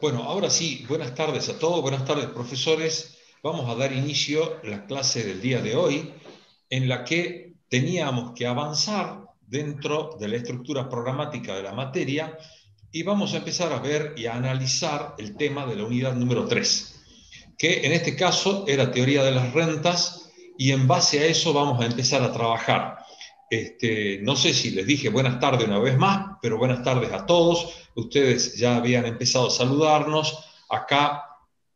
Bueno, ahora sí, buenas tardes a todos, buenas tardes profesores. Vamos a dar inicio a la clase del día de hoy, en la que teníamos que avanzar dentro de la estructura programática de la materia y vamos a empezar a ver y a analizar el tema de la unidad número 3, que en este caso era teoría de las rentas, y en base a eso vamos a empezar a trabajar. No sé si les dije buenas tardes una vez más, pero buenas tardes a todos. Ustedes ya habían empezado a saludarnos. Acá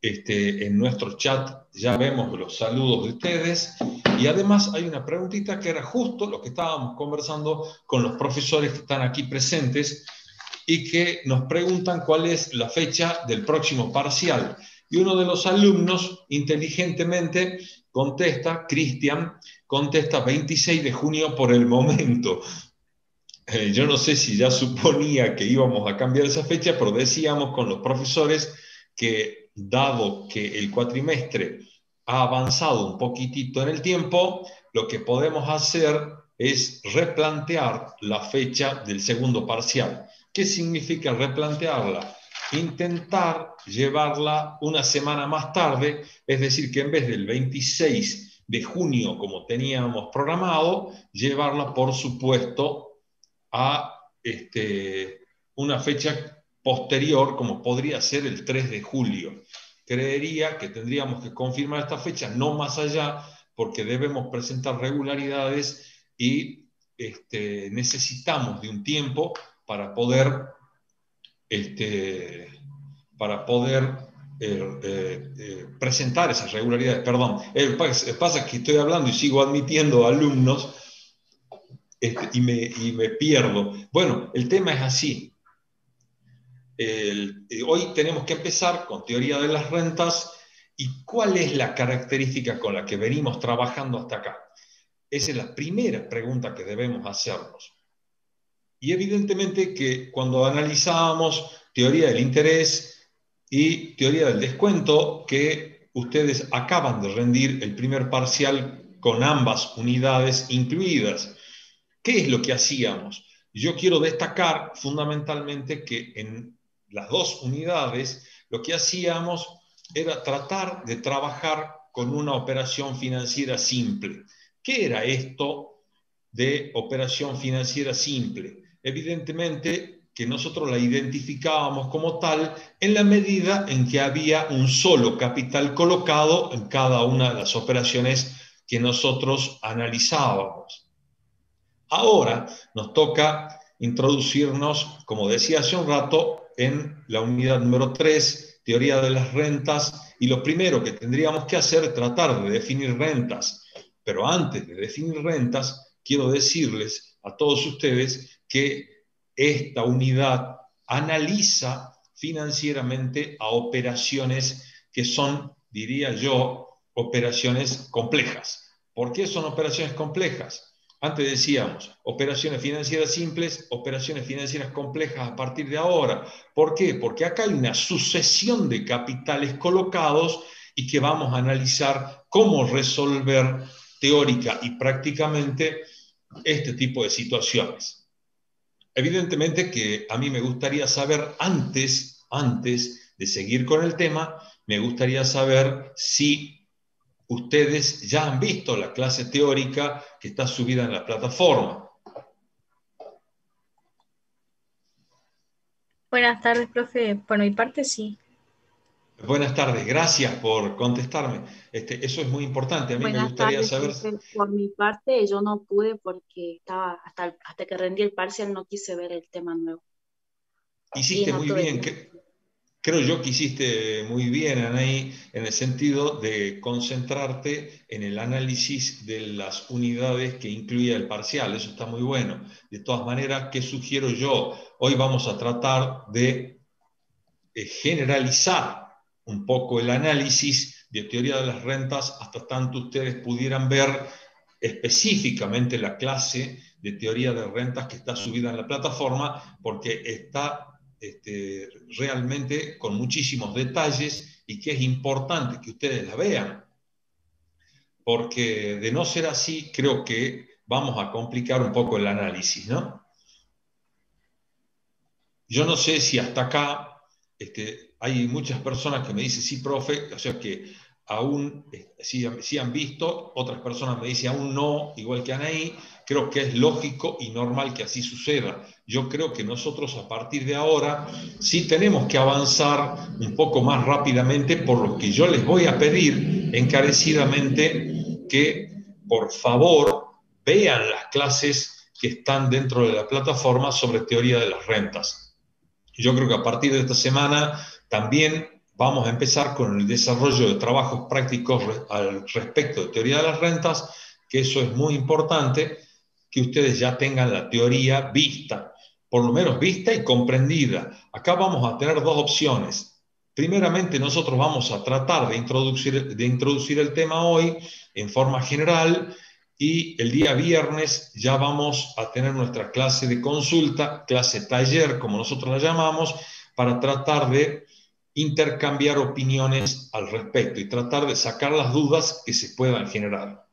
en nuestro chat ya vemos los saludos de ustedes. Y además hay una preguntita que era justo lo que estábamos conversando con los profesores que están aquí presentes y que nos preguntan cuál es la fecha del próximo parcial. Y uno de los alumnos inteligentemente contesta, Cristian, contesta 26 de junio por el momento. Yo no sé si ya suponía que íbamos a cambiar esa fecha, pero decíamos con los profesores que dado que el cuatrimestre ha avanzado un poquitito en el tiempo, lo que podemos hacer es replantear la fecha del segundo parcial. ¿Qué significa replantearla? Intentar llevarla una semana más tarde, es decir, que en vez del 26 de junio como teníamos programado, llevarla, por supuesto, a una fecha posterior, como podría ser el 3 de julio. Creería que tendríamos que confirmar esta fecha, no más allá, porque debemos presentar regularidades y necesitamos de un tiempo para poder, para poder presentar esas regularidades. Perdón, pasa que estoy hablando y sigo admitiendo alumnos y me pierdo. Bueno, el tema es así. Hoy tenemos que empezar con teoría de las rentas y cuál es la característica con la que venimos trabajando hasta acá. Esa es la primera pregunta que debemos hacernos. Y evidentemente que cuando analizábamos teoría del interés y teoría del descuento, que ustedes acaban de rendir el primer parcial con ambas unidades incluidas, ¿qué es lo que hacíamos? Yo quiero destacar fundamentalmente que en las dos unidades lo que hacíamos era tratar de trabajar con una operación financiera simple. ¿Qué era esto de operación financiera simple? Evidentemente que nosotros la identificábamos como tal en la medida en que había un solo capital colocado en cada una de las operaciones que nosotros analizábamos. Ahora nos toca introducirnos, como decía hace un rato, en la unidad número 3, teoría de las rentas, y lo primero que tendríamos que hacer es tratar de definir rentas. Pero antes de definir rentas, quiero decirles a todos ustedes que esta unidad analiza financieramente a operaciones que son, diría yo, operaciones complejas. ¿Por qué son operaciones complejas? Antes decíamos, operaciones financieras simples, operaciones financieras complejas a partir de ahora. ¿Por qué? Porque acá hay una sucesión de capitales colocados y que vamos a analizar cómo resolver teórica y prácticamente este tipo de situaciones. Evidentemente que a mí me gustaría saber antes de seguir con el tema, me gustaría saber si ustedes ya han visto la clase teórica que está subida en la plataforma. Buenas tardes, profe. Por mi parte, sí. Buenas tardes, gracias por contestarme. Eso es muy importante. A mí me Buenas gustaría tardes, saber. profe. Por mi parte, yo no pude porque estaba hasta que rendí el parcial, no quise ver el tema nuevo. Y Hiciste no muy tuve bien. tiempo. Creo yo que hiciste muy bien, Anaí, en el sentido de concentrarte en el análisis de las unidades que incluía el parcial. Eso está muy bueno. De todas maneras, ¿qué sugiero yo? Hoy vamos a tratar de generalizar un poco el análisis de teoría de las rentas hasta tanto ustedes pudieran ver específicamente la clase de teoría de rentas que está subida en la plataforma, porque está realmente con muchísimos detalles y que es importante que ustedes la vean, porque de no ser así creo que vamos a complicar un poco el análisis, ¿no? Yo no sé si hasta acá hay muchas personas que me dicen, sí, profe, o sea que aún sí han visto, otras personas me dicen aún no, igual que Anaí. Creo que es lógico y normal que así suceda. Yo creo que nosotros a partir de ahora sí tenemos que avanzar un poco más rápidamente, por lo que yo les voy a pedir encarecidamente que por favor vean las clases que están dentro de la plataforma sobre teoría de las rentas. Yo creo que a partir de esta semana también vamos a empezar con el desarrollo de trabajos prácticos al respecto de teoría de las rentas, que eso es muy importante, que ustedes ya tengan la teoría vista, por lo menos vista y comprendida. Acá vamos a tener dos opciones. Primeramente, nosotros vamos a tratar de introducir el tema hoy en forma general, y el día viernes ya vamos a tener nuestra clase de consulta, clase taller, como nosotros la llamamos, para tratar de intercambiar opiniones al respecto y tratar de sacar las dudas que se puedan generar.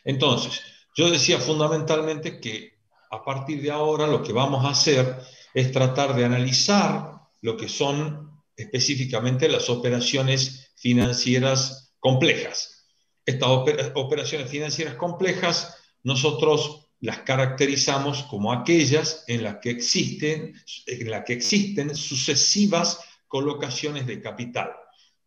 Entonces, yo decía fundamentalmente que a partir de ahora lo que vamos a hacer es tratar de analizar lo que son específicamente las operaciones financieras complejas. Estas operaciones financieras complejas nosotros las caracterizamos como aquellas en las que existen sucesivas colocaciones de capital.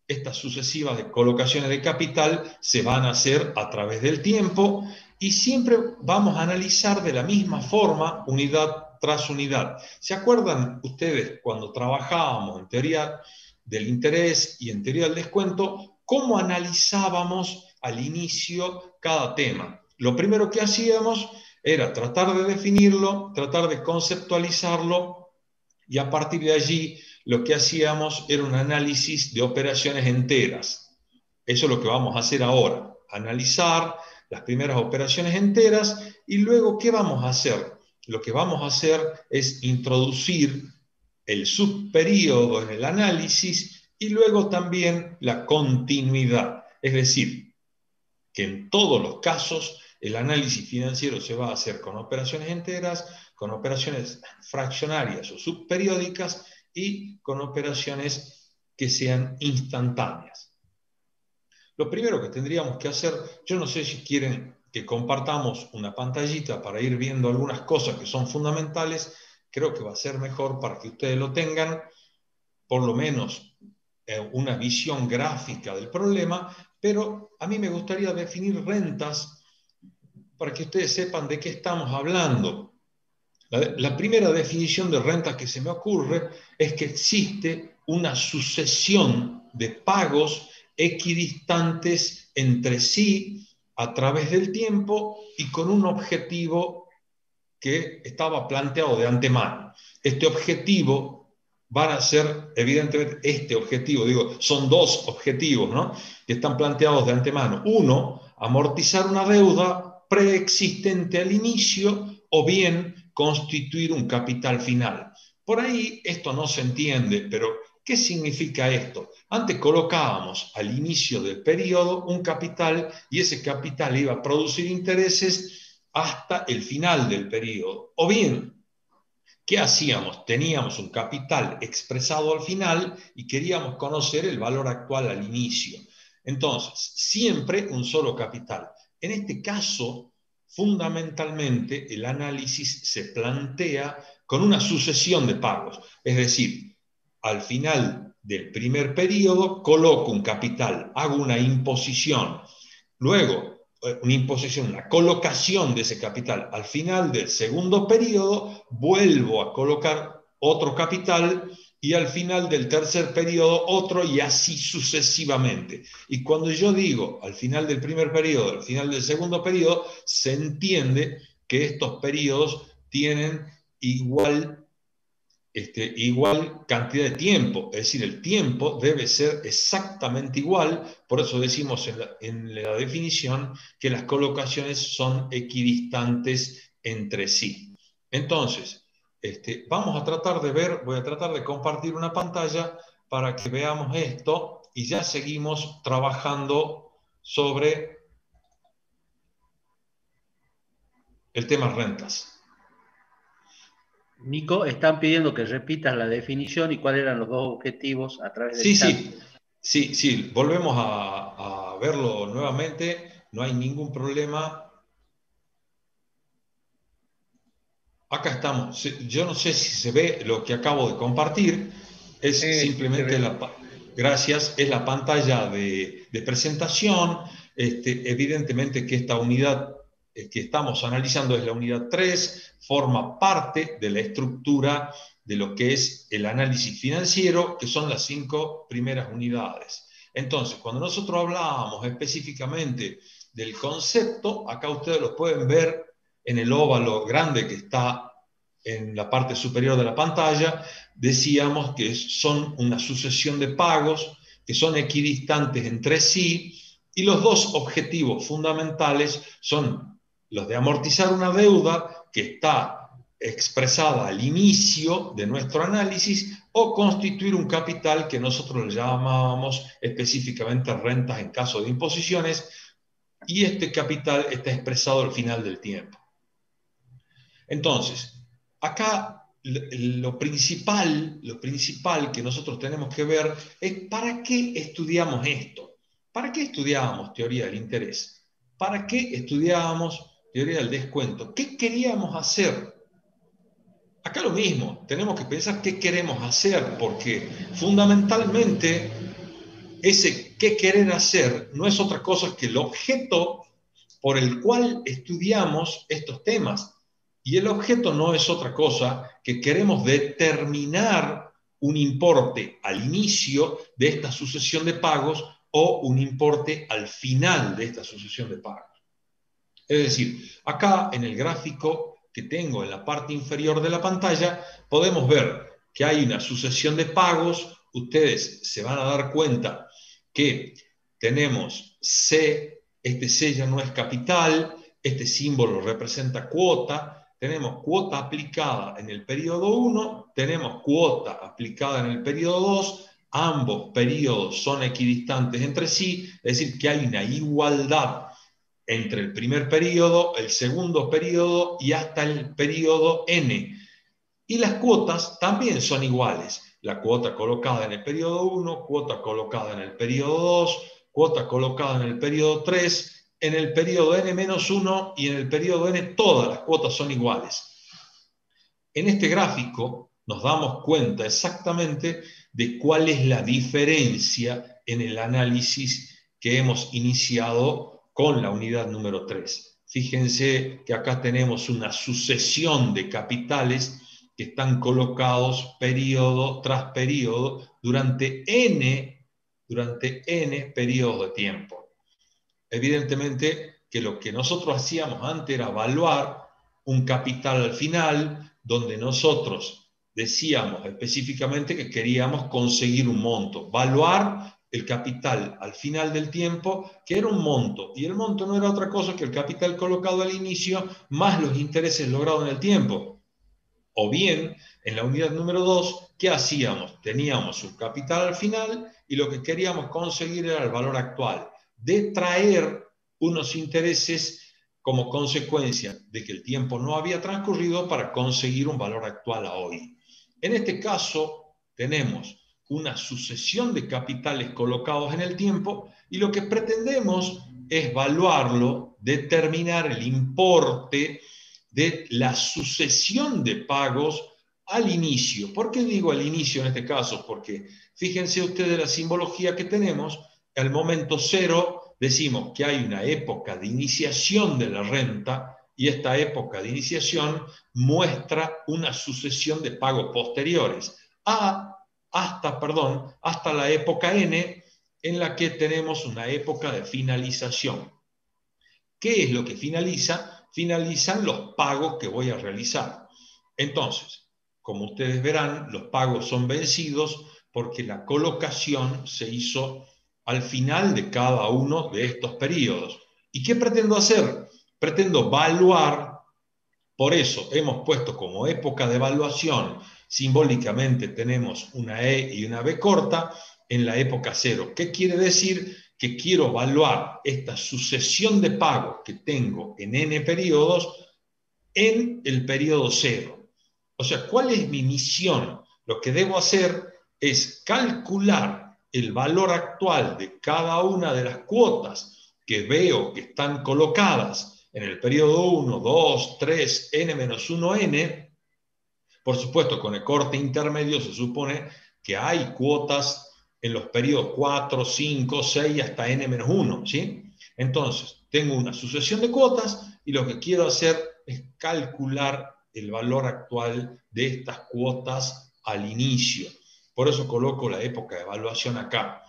Estas sucesivas colocaciones de capital se van a hacer a través del tiempo y siempre vamos a analizar de la misma forma, unidad tras unidad. ¿Se acuerdan ustedes cuando trabajábamos en teoría del interés y en teoría del descuento, cómo analizábamos al inicio cada tema? Lo primero que hacíamos era tratar de definirlo, tratar de conceptualizarlo, y a partir de allí lo que hacíamos era un análisis de operaciones enteras. Eso es lo que vamos a hacer ahora, analizar las primeras operaciones enteras, y luego, ¿qué vamos a hacer? Lo que vamos a hacer es introducir el subperíodo en el análisis y luego también la continuidad. Es decir, que en todos los casos el análisis financiero se va a hacer con operaciones enteras, con operaciones fraccionarias o subperiódicas y con operaciones que sean instantáneas. Lo primero que tendríamos que hacer, yo no sé si quieren que compartamos una pantallita para ir viendo algunas cosas que son fundamentales. Creo que va a ser mejor para que ustedes lo tengan, por lo menos una visión gráfica del problema, pero a mí me gustaría definir rentas para que ustedes sepan de qué estamos hablando. La primera definición de renta que se me ocurre es que existe una sucesión de pagos equidistantes entre sí a través del tiempo y con un objetivo que estaba planteado de antemano. Este objetivo van a ser, evidentemente, son dos objetivos, ¿no?, que están planteados de antemano. Uno, amortizar una deuda preexistente al inicio, o bien constituir un capital final. Por ahí esto no se entiende, pero ¿qué significa esto? Antes colocábamos al inicio del periodo un capital y ese capital iba a producir intereses hasta el final del periodo. O bien, ¿qué hacíamos? Teníamos un capital expresado al final y queríamos conocer el valor actual al inicio. Entonces, siempre un solo capital. En este caso, fundamentalmente, el análisis se plantea con una sucesión de pagos. Es decir, al final del primer periodo coloco un capital, hago una imposición. Luego, una colocación de ese capital. Al final del segundo periodo, vuelvo a colocar otro capital y al final del tercer periodo otro, y así sucesivamente. Y cuando yo digo al final del primer periodo, al final del segundo periodo, se entiende que estos periodos tienen igual cantidad de tiempo, es decir, el tiempo debe ser exactamente igual. Por eso decimos en la definición que las colocaciones son equidistantes entre sí. Entonces, vamos a tratar de ver, voy a tratar de compartir una pantalla para que veamos esto y ya seguimos trabajando sobre el tema rentas. Nico, están pidiendo que repitas la definición y cuáles eran los dos objetivos a través del Sí, chat. sí, volvemos a verlo nuevamente, no hay ningún problema. Acá estamos. Yo no sé si se ve lo que acabo de compartir. Es simplemente gracias, es la pantalla de presentación. Evidentemente que esta unidad que estamos analizando es la unidad 3, forma parte de la estructura de lo que es el análisis financiero, que son las 5 primeras unidades. Entonces, cuando nosotros hablábamos específicamente del concepto, acá ustedes lo pueden ver en el óvalo grande que está en la parte superior de la pantalla. Decíamos que son una sucesión de pagos que son equidistantes entre sí, y los dos objetivos fundamentales son los de amortizar una deuda que está expresada al inicio de nuestro análisis, o constituir un capital que nosotros le llamábamos específicamente rentas en caso de imposiciones, y este capital está expresado al final del tiempo. Entonces, acá lo principal que nosotros tenemos que ver es ¿para qué estudiamos esto? ¿Para qué estudiábamos teoría del interés? ¿Para qué estudiábamos teoría del descuento? ¿Qué queríamos hacer? Acá lo mismo, tenemos que pensar qué queremos hacer, porque fundamentalmente ese qué querer hacer no es otra cosa que el objeto por el cual estudiamos estos temas. Y el objeto no es otra cosa que queremos determinar un importe al inicio de esta sucesión de pagos o un importe al final de esta sucesión de pagos. Es decir, acá en el gráfico que tengo en la parte inferior de la pantalla, podemos ver que hay una sucesión de pagos. Ustedes se van a dar cuenta que tenemos C, este C ya no es capital, este símbolo representa cuota. Tenemos cuota aplicada en el periodo 1, tenemos cuota aplicada en el periodo 2, ambos periodos son equidistantes entre sí, es decir, que hay una igualdad entre el primer periodo, el segundo periodo y hasta el periodo N. Y las cuotas también son iguales. La cuota colocada en el periodo 1, cuota colocada en el periodo 2, cuota colocada en el periodo 3, en el periodo N-1 y en el periodo N todas las cuotas son iguales. En este gráfico nos damos cuenta exactamente de cuál es la diferencia en el análisis que hemos iniciado con la unidad número 3. Fíjense que acá tenemos una sucesión de capitales que están colocados periodo tras periodo durante n periodos de tiempo. Evidentemente que lo que nosotros hacíamos antes era evaluar un capital al final, donde nosotros decíamos específicamente que queríamos conseguir un monto, evaluar el capital al final del tiempo, que era un monto, y el monto no era otra cosa que el capital colocado al inicio más los intereses logrados en el tiempo. O bien, en la unidad número 2, ¿qué hacíamos? Teníamos un capital al final y lo que queríamos conseguir era el valor actual, de traer unos intereses como consecuencia de que el tiempo no había transcurrido para conseguir un valor actual a hoy. En este caso, tenemos una sucesión de capitales colocados en el tiempo y lo que pretendemos es evaluarlo, determinar el importe de la sucesión de pagos al inicio. ¿Por qué digo al inicio en este caso? Porque fíjense ustedes la simbología que tenemos. Al momento cero decimos que hay una época de iniciación de la renta y esta época de iniciación muestra una sucesión de pagos posteriores hasta la época N, en la que tenemos una época de finalización. ¿Qué es lo que finaliza? Finalizan los pagos que voy a realizar. Entonces, como ustedes verán, los pagos son vencidos porque la colocación se hizo al final de cada uno de estos periodos. ¿Y qué pretendo hacer? Pretendo evaluar Por eso hemos puesto como época de evaluación, simbólicamente tenemos una E y una B corta en la época cero. ¿Qué quiere decir? Que quiero evaluar esta sucesión de pagos que tengo en n periodos en el periodo cero. O sea, ¿cuál es mi misión? Lo que debo hacer es calcular el valor actual de cada una de las cuotas que veo que están colocadas en el periodo 1, 2, 3, n-1n. Por supuesto, con el corte intermedio se supone que hay cuotas en los periodos 4, 5, 6 hasta n-1, ¿sí? Entonces, tengo una sucesión de cuotas y lo que quiero hacer es calcular el valor actual de estas cuotas al inicio. Por eso coloco la época de evaluación acá.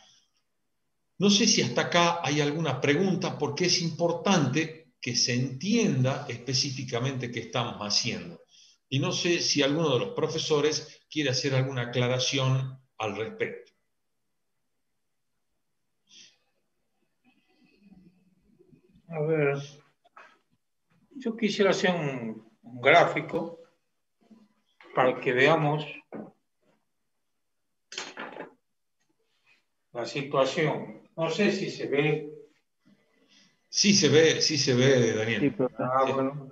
No sé si hasta acá hay alguna pregunta, porque es importante que se entienda específicamente qué estamos haciendo. Y no sé si alguno de los profesores quiere hacer alguna aclaración al respecto. A ver, yo quisiera hacer un gráfico para que veamos la situación. No sé si se ve. Sí se ve, Daniel. Sí, profe. Ah, bueno.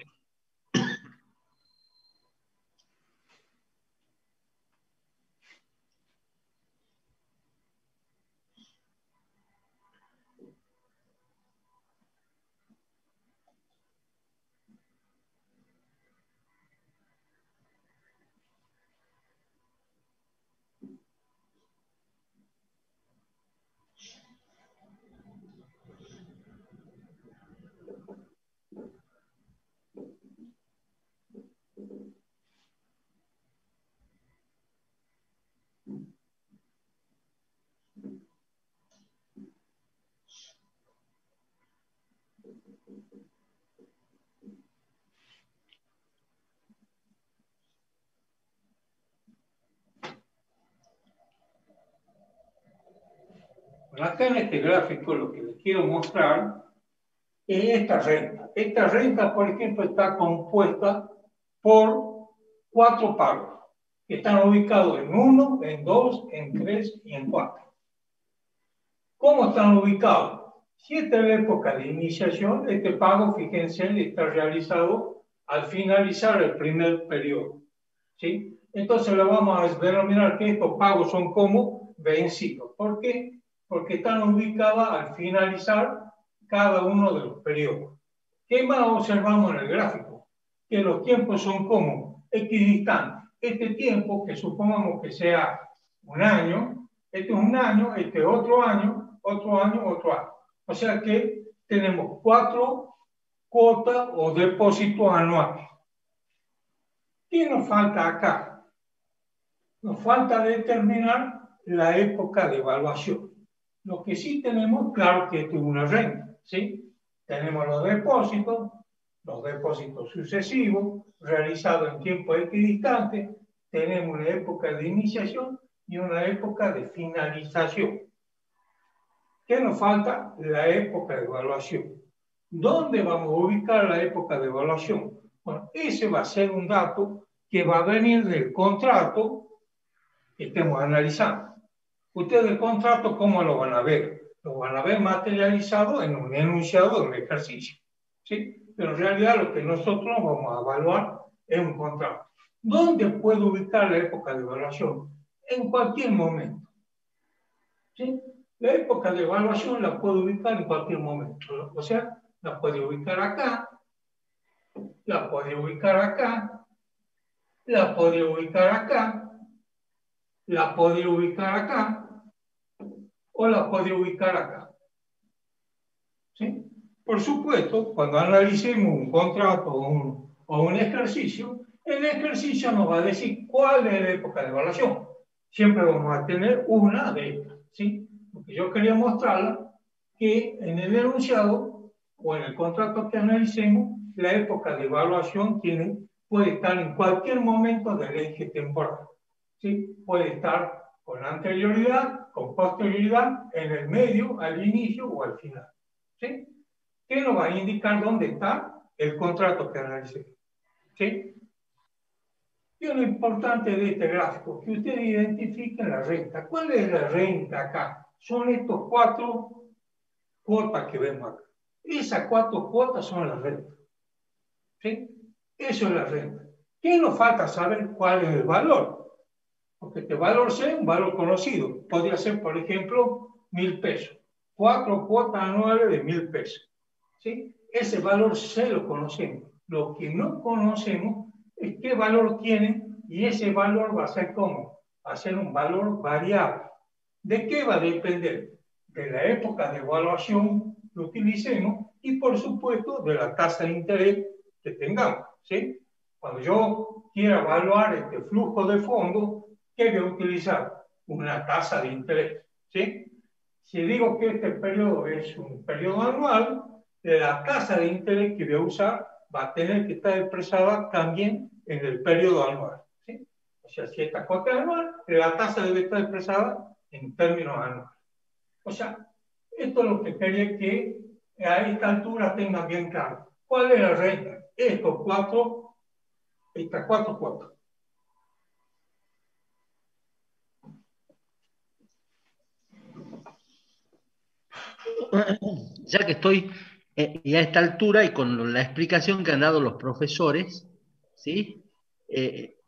Acá en este gráfico lo que les quiero mostrar es esta renta. Esta renta, por ejemplo, está compuesta por 4 pagos que están ubicados en 1, en 2, en 3 y en 4. ¿Cómo están ubicados? Si esta es la época de iniciación, este pago, fíjense, está realizado al finalizar el primer periodo, ¿sí? Entonces lo vamos a denominar que estos pagos son como vencidos. ¿Por qué? Porque están ubicadas al finalizar cada uno de los periodos. ¿Qué más observamos en el gráfico? Que los tiempos son como equidistantes. Este tiempo, que supongamos que sea un año, este es un año, este es otro año, otro año, otro año. O sea que tenemos 4 cuotas o depósitos anuales. ¿Qué nos falta acá? Nos falta determinar la época de evaluación. Lo que sí tenemos, claro que esto es una renta, ¿sí? Tenemos los depósitos sucesivos, realizados en tiempo equidistante, tenemos una época de iniciación y una época de finalización. ¿Qué nos falta? La época de evaluación. ¿Dónde vamos a ubicar la época de evaluación? Bueno, ese va a ser un dato que va a venir del contrato que estemos analizando. Ustedes el contrato, ¿cómo lo van a ver? Lo van a ver materializado en un enunciado de un ejercicio, ¿sí? Pero en realidad lo que nosotros vamos a evaluar es un contrato. ¿Dónde puedo ubicar la época de evaluación? En cualquier momento, ¿sí? La época de evaluación la puedo ubicar en cualquier momento. O sea, la puedo ubicar acá, la puedo ubicar acá, la puedo ubicar acá, la puedo ubicar acá, o la puedo ubicar acá. ¿Sí? Por supuesto, cuando analicemos un contrato o un ejercicio, el ejercicio nos va a decir cuál es la época de evaluación. Siempre vamos a tener una de estas, ¿sí? Porque yo quería mostrarla que en el enunciado o en el contrato que analicemos, la época de evaluación puede estar en cualquier momento del eje temporal, ¿sí? Puede estar con anterioridad, con posterioridad, en el medio, al inicio o al final, ¿sí? ¿Qué nos va a indicar dónde está el contrato que analicemos? ¿Sí? Y lo importante de este gráfico, que ustedes identifiquen la renta. ¿Cuál es la renta acá? Son estos 4 cuotas que vemos acá. Esas 4 cuotas son la renta. ¿Sí? Eso es la renta. ¿Qué nos falta saber cuál es el valor? Porque este valor sea un valor conocido. Podría ser, por ejemplo, 1.000 pesos. 4 cuotas anuales de 1.000 pesos. ¿Sí? Ese valor se lo conocemos. Lo que no conocemos es qué valor tiene, y ese valor va a ser ¿cómo? Va a ser un valor variable. ¿De qué va a depender? De la época de evaluación que utilicemos y, por supuesto, de la tasa de interés que tengamos. ¿Sí? Cuando yo quiera evaluar este flujo de fondos, ¿qué voy a utilizar? Una tasa de interés. ¿Sí? Si digo que este periodo es un periodo anual, la tasa de interés que voy a usar va a tener que estar expresada también en el periodo anual. ¿Sí? O sea, si esta cuota es anual, la tasa debe estar expresada en términos anuales. O sea, esto es lo que quería que a esta altura tengan bien claro. ¿Cuál es la renta? Estas 4 cuotas. Ya que estoy y a esta altura y con la explicación que han dado los profesores, ¿sí?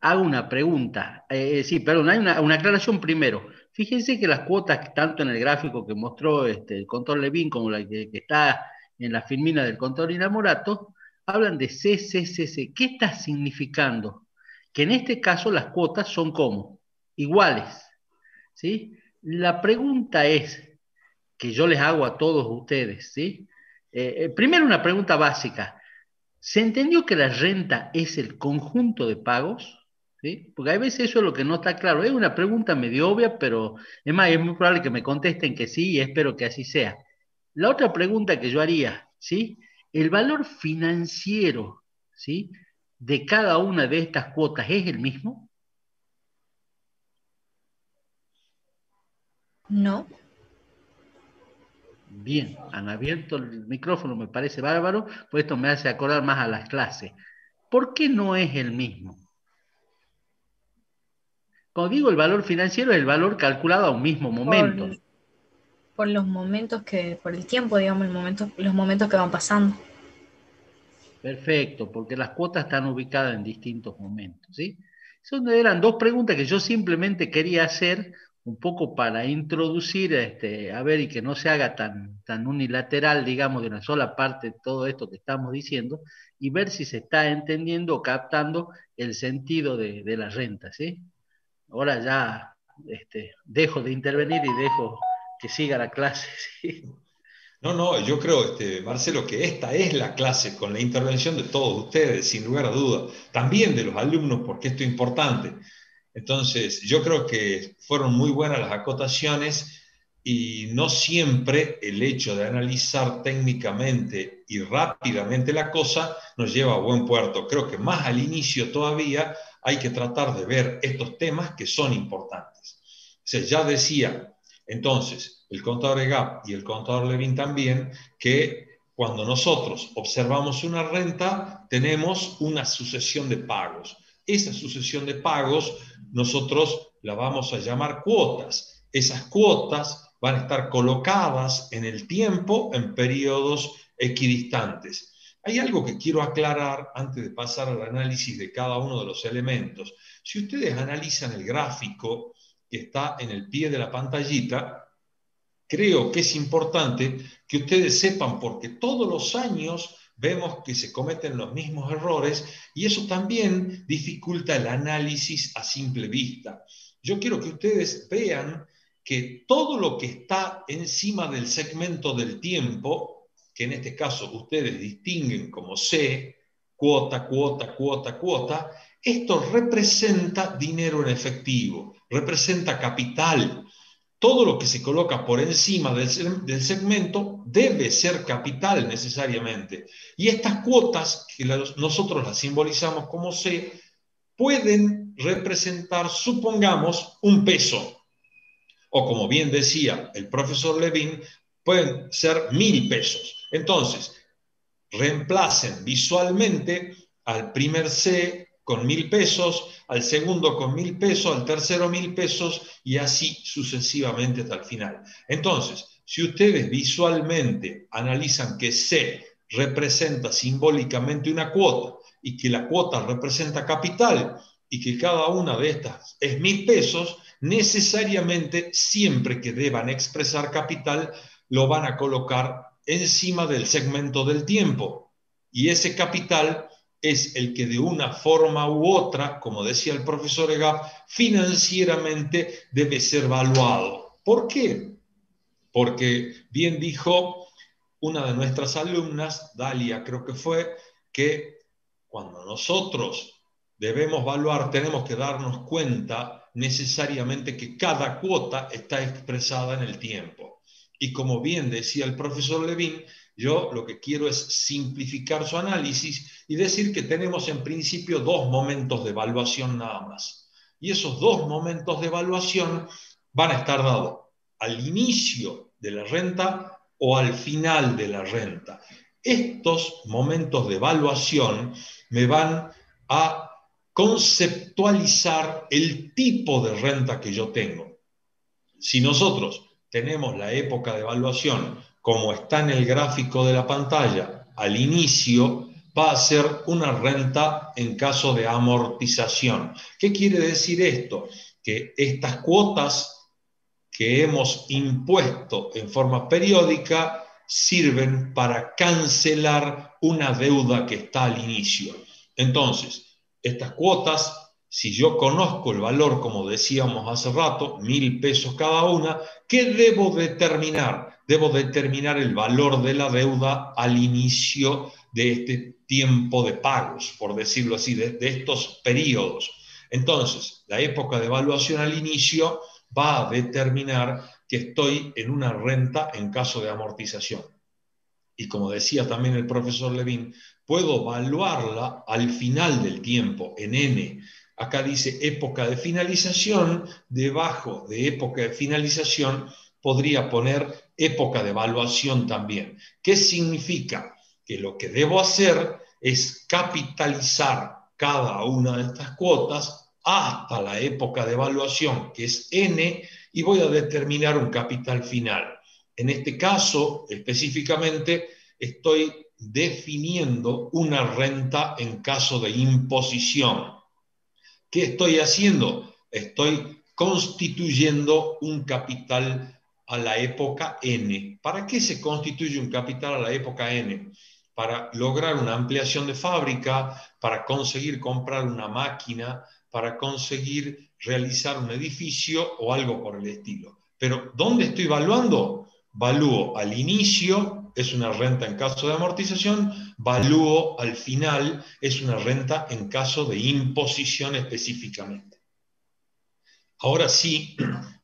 Hago una pregunta. Sí, perdón, hay una aclaración primero. Fíjense que las cuotas, tanto en el gráfico que mostró el contador Levin como la que está en la filmina del contador Inamorato, hablan de CCCC. ¿Qué está significando? Que en este caso las cuotas son como iguales, ¿sí? La pregunta es, que yo les hago a todos ustedes, ¿sí? Primero una pregunta básica. ¿Se entendió que la renta es el conjunto de pagos? ¿Sí? Porque a veces eso es lo que no está claro. Es una pregunta medio obvia, pero es más, es muy probable que me contesten que sí y espero que así sea. La otra pregunta que yo haría, ¿sí? ¿El valor financiero, ¿sí? de cada una de estas cuotas es el mismo? No, Bien, han abierto el micrófono, me parece bárbaro, pues esto me hace acordar más a las clases. ¿Por qué no es el mismo? Como digo, el valor financiero es el valor calculado a un mismo momento. por los por el tiempo, digamos, los momentos que van pasando. Perfecto, porque las cuotas están ubicadas en distintos momentos, ¿sí? Son, eran 2 preguntas que yo simplemente quería hacer un poco para introducir, a ver, y que no se haga tan unilateral, digamos, de una sola parte todo esto que estamos diciendo, y ver si se está entendiendo o captando el sentido de la renta, ¿sí? Ahora ya dejo de intervenir y dejo que siga la clase, ¿sí? No, yo creo, Marcelo, que esta es la clase con la intervención de todos ustedes, sin lugar a duda, también de los alumnos, porque esto es importante. Entonces, yo creo que fueron muy buenas las acotaciones y no siempre el hecho de analizar técnicamente y rápidamente la cosa nos lleva a buen puerto. Creo que más al inicio todavía hay que tratar de ver estos temas que son importantes. O sea, ya decía, entonces, el contador EGAP y el contador Levin también, que cuando nosotros observamos una renta, tenemos una sucesión de pagos. Esa sucesión de pagos nosotros la vamos a llamar cuotas. Esas cuotas van a estar colocadas en el tiempo en periodos equidistantes. Hay algo que quiero aclarar antes de pasar al análisis de cada uno de los elementos. Si ustedes analizan el gráfico que está en el pie de la pantallita, creo que es importante que ustedes sepan, porque todos los años vemos que se cometen los mismos errores y eso también dificulta el análisis a simple vista. Yo quiero que ustedes vean que todo lo que está encima del segmento del tiempo, que en este caso ustedes distinguen como C, cuota, cuota, cuota, cuota, esto representa dinero en efectivo, representa capital. Todo lo que se coloca por encima del segmento debe ser capital necesariamente. Y estas cuotas, que nosotros las simbolizamos como C, pueden representar, supongamos, un peso. O como bien decía el profesor Levin, pueden ser 1.000 pesos. Entonces, reemplacen visualmente al primer C con 1.000 pesos, al segundo con 1.000 pesos, al tercero 1.000 pesos y así sucesivamente hasta el final. Entonces, si ustedes visualmente analizan que C representa simbólicamente una cuota y que la cuota representa capital y que cada una de estas es 1.000 pesos, necesariamente siempre que deban expresar capital lo van a colocar encima del segmento del tiempo. Y ese capital es el que de una forma u otra, como decía el profesor Egap, financieramente debe ser valuado. ¿Por qué? Porque bien dijo una de nuestras alumnas, Dalia creo que fue, que cuando nosotros debemos evaluar tenemos que darnos cuenta necesariamente que cada cuota está expresada en el tiempo. Y como bien decía el profesor Levin, yo lo que quiero es simplificar su análisis y decir que tenemos en principio dos momentos de evaluación nada más. Y esos dos momentos de evaluación van a estar dados al inicio de la renta o al final de la renta. Estos momentos de evaluación me van a conceptualizar el tipo de renta que yo tengo. Si nosotros tenemos la época de evaluación como está en el gráfico de la pantalla, al inicio va a ser una renta en caso de amortización. ¿Qué quiere decir esto? Que estas cuotas que hemos impuesto en forma periódica sirven para cancelar una deuda que está al inicio. Entonces, estas cuotas, si yo conozco el valor, como decíamos hace rato, 1.000 pesos cada una, ¿qué debo determinar? Debo determinar el valor de la deuda al inicio de este tiempo de pagos, por decirlo así, de estos periodos. Entonces, la época de evaluación al inicio va a determinar que estoy en una renta en caso de amortización. Y como decía también el profesor Levin, puedo evaluarla al final del tiempo, en N. Acá dice época de finalización, debajo de época de finalización podría poner época de evaluación también. ¿Qué significa? Que lo que debo hacer es capitalizar cada una de estas cuotas hasta la época de evaluación, que es N, y voy a determinar un capital final. En este caso, específicamente, estoy definiendo una renta en caso de imposición. ¿Qué estoy haciendo? Estoy constituyendo un capital a la época N. ¿Para qué se constituye un capital a la época N? Para lograr una ampliación de fábrica, para conseguir comprar una máquina, para conseguir realizar un edificio o algo por el estilo. Pero ¿dónde estoy evaluando? Valúo al inicio, es una renta en caso de amortización, valúo al final, es una renta en caso de imposición específicamente. Ahora sí,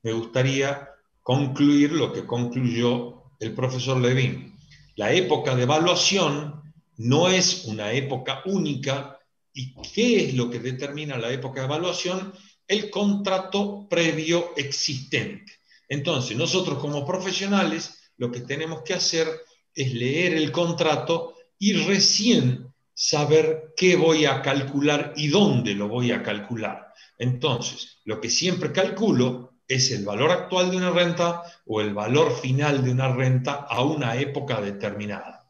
me gustaría concluir lo que concluyó el profesor Levin. La época de evaluación no es una época única. ¿Y qué es lo que determina la época de evaluación? El contrato previo existente. Entonces, nosotros como profesionales lo que tenemos que hacer es leer el contrato y recién saber qué voy a calcular y dónde lo voy a calcular. Entonces, lo que siempre calculo es el valor actual de una renta o el valor final de una renta a una época determinada.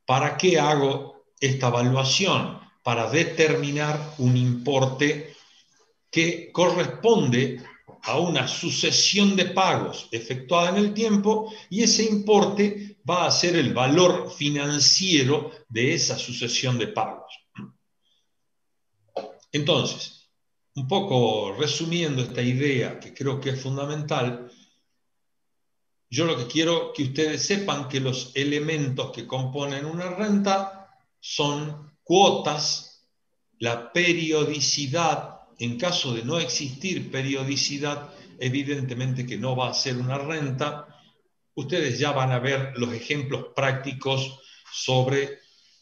¿Para qué hago esta evaluación? Para determinar un importe que corresponde a una sucesión de pagos efectuada en el tiempo y ese importe va a ser el valor financiero de esa sucesión de pagos. Entonces, un poco resumiendo esta idea que creo que es fundamental, yo lo que quiero que ustedes sepan que los elementos que componen una renta son cuotas, la periodicidad. En caso de no existir periodicidad, evidentemente que no va a ser una renta. Ustedes ya van a ver los ejemplos prácticos sobre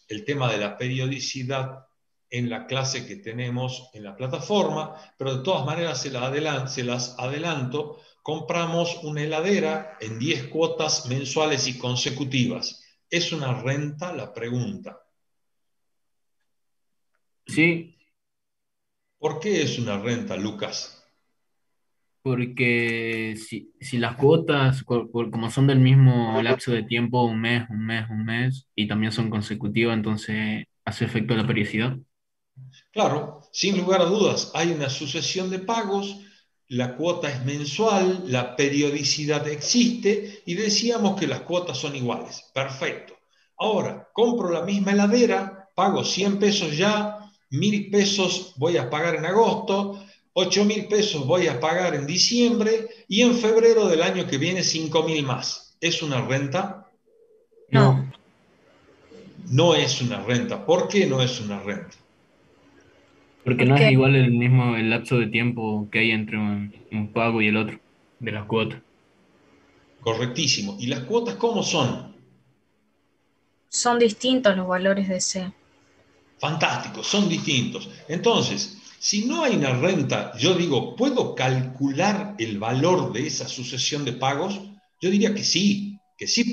el tema de la periodicidad en la clase que tenemos en la plataforma, pero de todas maneras se las adelanto. Compramos una heladera en 10 cuotas mensuales y consecutivas. ¿Es una renta? La pregunta. Sí, ¿Por qué es una renta, Lucas? porque si las cuotas, como son del mismo lapso de tiempo, un mes, un mes, un mes, y también son consecutivas, entonces hace efecto la periodicidad. Claro, sin lugar a dudas, hay una sucesión de pagos, la cuota es mensual, la periodicidad existe y decíamos que las cuotas son iguales. Perfecto. Ahora, compro la misma heladera, pago 100 pesos ya, 1000 pesos voy a pagar en agosto, 8000 pesos voy a pagar en diciembre y en febrero del año que viene 5000 más. ¿Es una renta? No, No, No es una renta. ¿Por qué no es una renta? porque no es porque igual el lapso de tiempo que hay entre un pago y el otro de las cuotas. Correctísimo. ¿Y las cuotas cómo son? son distintos los valores de C. Fantásticos, son distintos. Entonces, si no hay una renta, yo digo, ¿puedo calcular el valor de esa sucesión de pagos? Yo diría que sí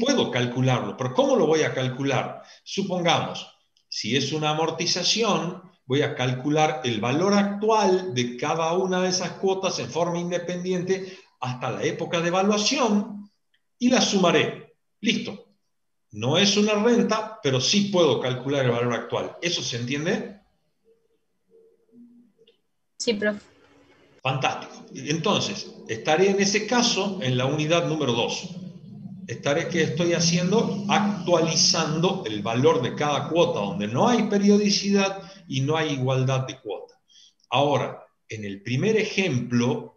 puedo calcularlo, pero ¿cómo lo voy a calcular? Supongamos, si es una amortización, voy a calcular el valor actual de cada una de esas cuotas en forma independiente hasta la época de evaluación y la sumaré. Listo. No es una renta, pero sí puedo calcular el valor actual. ¿Eso se entiende? Sí, profe. Fantástico. Entonces, estaré en ese caso en la unidad número 2. Estaré que estoy haciendo actualizando el valor de cada cuota donde no hay periodicidad y no hay igualdad de cuota. Ahora, en el primer ejemplo,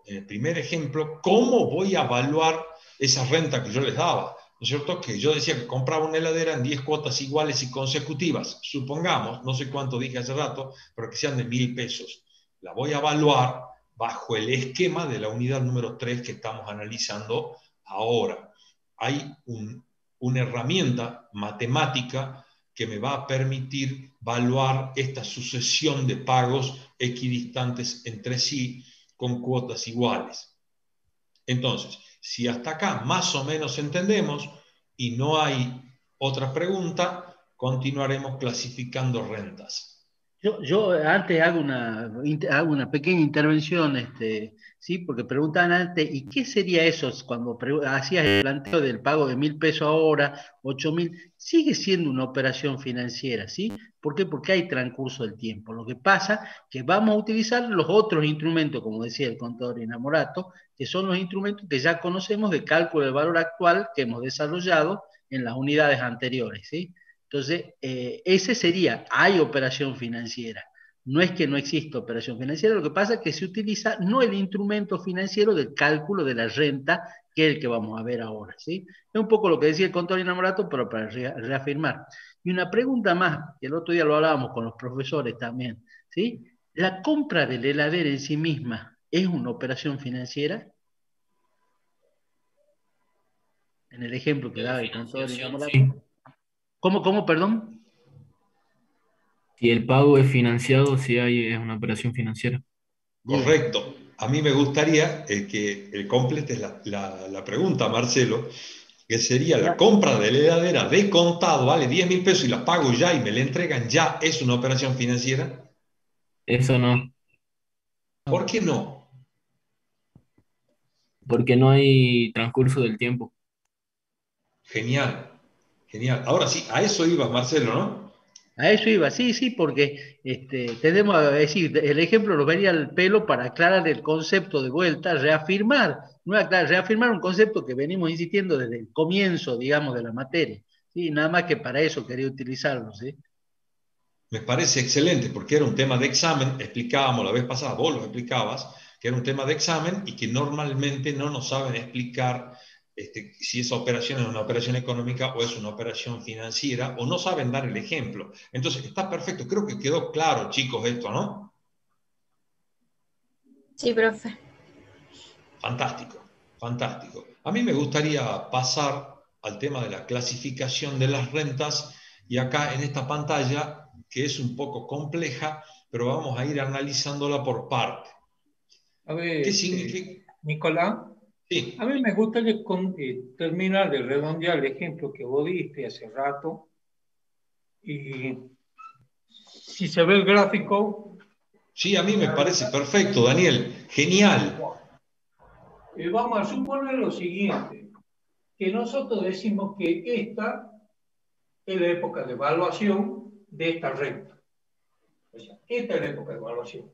¿cómo voy a evaluar esa renta que yo les daba? ¿No es cierto? Que yo decía que compraba una heladera en 10 cuotas iguales y consecutivas. Supongamos, no sé cuánto dije hace rato, pero que sean de 1000 pesos. La voy a evaluar bajo el esquema de la unidad número 3 que estamos analizando ahora. Hay una herramienta matemática que me va a permitir evaluar esta sucesión de pagos equidistantes entre sí con cuotas iguales. Entonces, si hasta acá más o menos entendemos y no hay otra pregunta, continuaremos clasificando rentas. Yo antes hago una pequeña intervención, sí, porque preguntaban antes, ¿y qué sería eso cuando hacías el planteo del pago de 1000 pesos ahora, 8000? Sigue siendo una operación financiera, ¿sí? ¿Por qué? Porque hay transcurso del tiempo. Lo que pasa que vamos a utilizar los otros instrumentos, como decía el contador Inamorato, que son los instrumentos que ya conocemos de cálculo del valor actual que hemos desarrollado en las unidades anteriores, ¿sí? Entonces, ese sería, hay operación financiera. No es que no exista operación financiera, lo que pasa es que se utiliza no el instrumento financiero del cálculo de la renta, que es el que vamos a ver ahora, ¿sí? Es un poco lo que decía el contador Inamorato, pero para reafirmar. Y una pregunta más, que el otro día lo hablábamos con los profesores también, ¿sí? ¿La compra de la heladera en sí misma es una operación financiera? En el ejemplo que daba el contador Inamorato. Sí. ¿Cómo, perdón? Si el pago es financiado, sí es una operación financiera. Bien. Correcto. A mí me gustaría que completes la pregunta, Marcelo, que sería la compra de la heladera de contado, vale 10.000 pesos y la pago ya y me la entregan ya, ¿es una operación financiera? Eso no, ¿Por qué no? porque no hay transcurso del tiempo. Genial, genial. Ahora sí, a eso ibas, Marcelo, ¿no? A eso iba, sí, sí, porque tenemos a decir, el ejemplo lo venía al pelo para aclarar el concepto de vuelta, reafirmar, reafirmar un concepto que venimos insistiendo desde el comienzo, digamos, de la materia. Sí, nada más que para eso quería utilizarlo, ¿sí? Me parece excelente porque era un tema de examen, explicábamos la vez pasada, vos lo explicabas, que era un tema de examen y que normalmente no nos saben explicar si esa operación es una operación económica o es una operación financiera o no saben dar el ejemplo. Entonces, está perfecto, creo que quedó claro, chicos, esto, ¿no? Sí, profe. Fantástico, fantástico. A mí me gustaría pasar al tema de la clasificación de las rentas y acá en esta pantalla, que es un poco compleja, pero vamos a ir analizándola por parte. A ver, ¿Qué significa? Nicolás, Sí, a mí me gustaría terminar de redondear el ejemplo que vos diste hace rato y si se ve el gráfico. Sí, a mí me parece perfecto, Daniel. Genial. Vamos a suponer lo siguiente, que nosotros decimos que esta es la época de evaluación de esta renta. O sea, esta es la época de evaluación.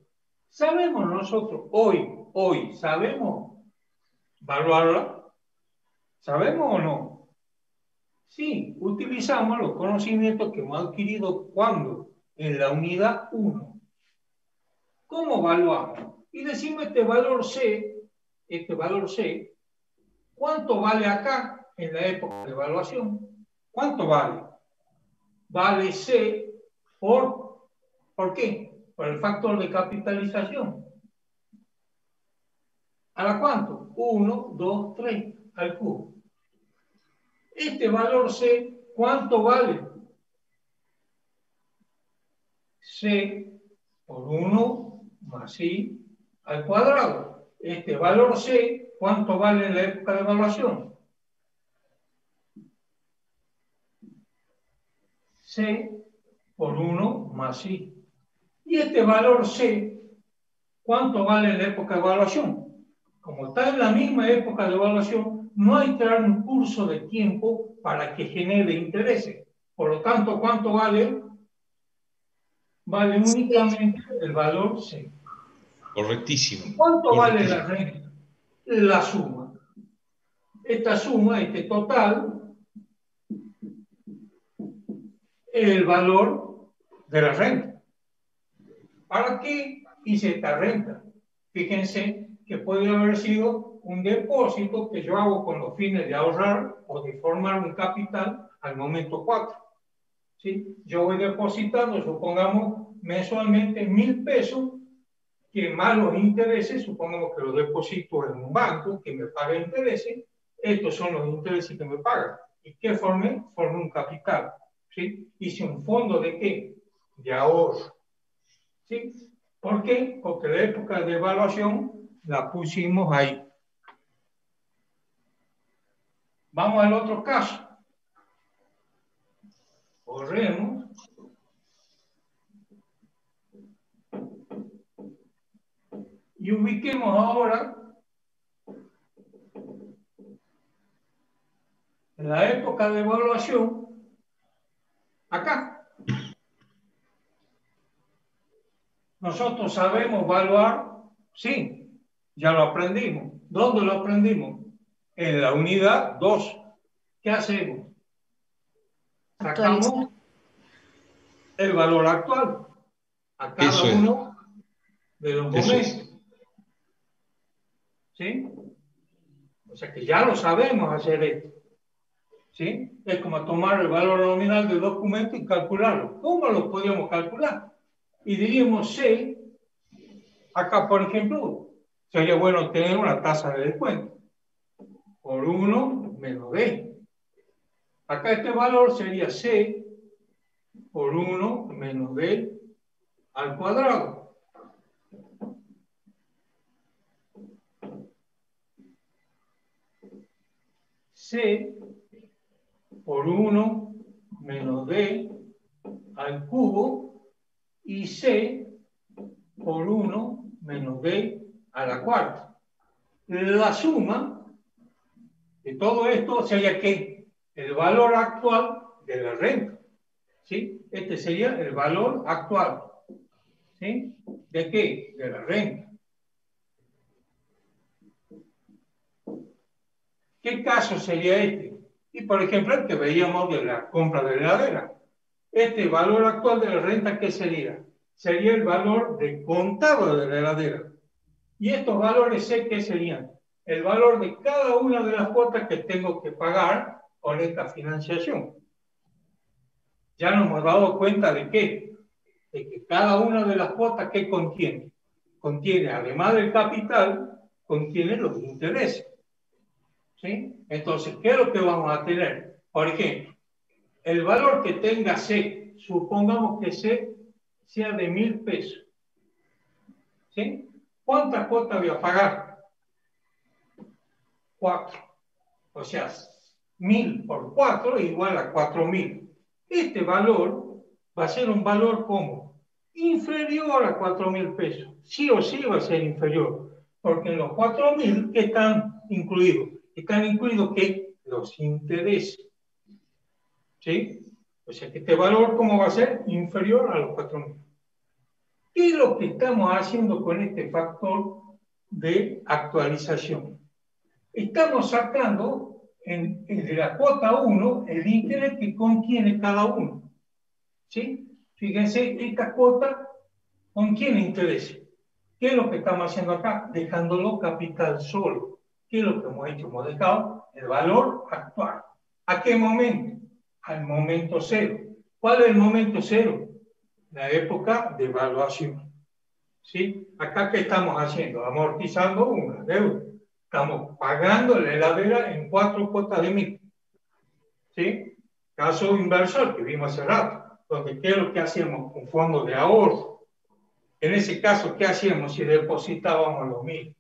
¿Sabemos nosotros hoy, sabemos evaluarla? ¿Sabemos o no? Sí, utilizamos los conocimientos que hemos adquirido cuando en la unidad 1. ¿Cómo evaluamos? Y decimos este valor C, ¿cuánto vale acá en la época de evaluación? ¿Cuánto vale? Vale C ¿por qué? Por el factor de capitalización. ¿A la cuánto? 1, 2, 3 al cubo. Este valor C, ¿cuánto vale? C por 1 más I al cuadrado. Este valor C, ¿cuánto vale en la época de evaluación? C por 1 más I. Y este valor C, ¿cuánto vale en la época de evaluación? Como está en la misma época de evaluación, no hay que dar un curso de tiempo para que genere intereses. Por lo tanto, ¿cuánto vale? Vale únicamente el valor C. Correctísimo. ¿Cuánto vale Correctísimo. la renta? La suma. Esta suma, este total, es el valor de la renta. ¿Para qué hice esta renta? Fíjense que puede haber sido un depósito que yo hago con los fines de ahorrar o de formar un capital al momento 4. ¿Sí? Yo voy depositando, supongamos, mensualmente 1.000 pesos, que más los intereses, supongamos que los deposito en un banco que me paga intereses, estos son los intereses que me pagan. ¿Y qué formé? Formé un capital. ¿Sí? Hice un fondo de ¿qué? De ahorro. ¿Sí? ¿Por qué? Porque la época de evaluación la pusimos ahí. Vamos al otro caso. Corremos. Y ubiquemos ahora la época de evaluación acá. Nosotros sabemos evaluar, sí, ya lo aprendimos. ¿Dónde lo aprendimos? En la unidad 2. ¿Qué hacemos? Sacamos el valor actual a cada uno de los momentos. ¿Sí? O sea que ya lo sabemos hacer esto. ¿Sí? Es como tomar el valor nominal del documento y calcularlo. ¿Cómo lo podríamos calcular? Y diríamos C, acá por ejemplo, sería bueno tener una tasa de descuento por 1 menos D. Acá este valor sería C por 1 menos D al cuadrado. C por 1 menos D al cubo y C por 1 menos D a la cuarta. La suma de todo esto sería ¿qué? El valor actual de la renta. ¿Sí? Este sería el valor actual. ¿Sí? ¿De qué? De la renta. ¿Qué caso sería este? Y por ejemplo, el que veíamos de la compra de la heladera. Este valor actual de la renta, ¿qué sería? Sería el valor de contado de la heladera. Y estos valores sé qué serían. El valor de cada una de las cuotas que tengo que pagar con esta financiación. Ya nos hemos dado cuenta de qué. De que cada una de las cuotas, ¿qué contiene? Contiene, además del capital, contiene los intereses. ¿Sí? Entonces, ¿qué es lo que vamos a tener? Por ejemplo, el valor que tenga C, supongamos que C sea de 1.000 pesos. ¿Sí? ¿Cuántas cuotas voy a pagar? 4. O sea, 1.000 por 4 es igual a 4.000. Este valor va a ser un valor como inferior a 4.000 pesos. Sí o sí va a ser inferior, porque en los 4.000 que están incluidos. Están incluidos ¿qué? Los intereses. ¿Sí? O sea que este valor, ¿cómo va a ser? Inferior a los 4.000. ¿Qué es lo que estamos haciendo con este factor de actualización? Estamos sacando de la cuota 1 el interés que contiene cada uno. ¿Sí? Fíjense, esta cuota contiene interés. ¿Qué es lo que estamos haciendo acá? Dejándolo capital solo. ¿Qué es lo que hemos hecho? Hemos dejado el valor actual. ¿A qué momento? Al momento cero. ¿Cuál es el momento cero? La época de evaluación. ¿Sí? Acá, ¿qué estamos haciendo? Amortizando una deuda. Estamos pagando la heladera en 4 cuotas de 1.000. ¿Sí? Caso inversor que vimos hace rato, donde ¿qué es lo que hacemos? Un fondo de ahorro. En ese caso, ¿qué hacíamos si depositábamos los 1.000?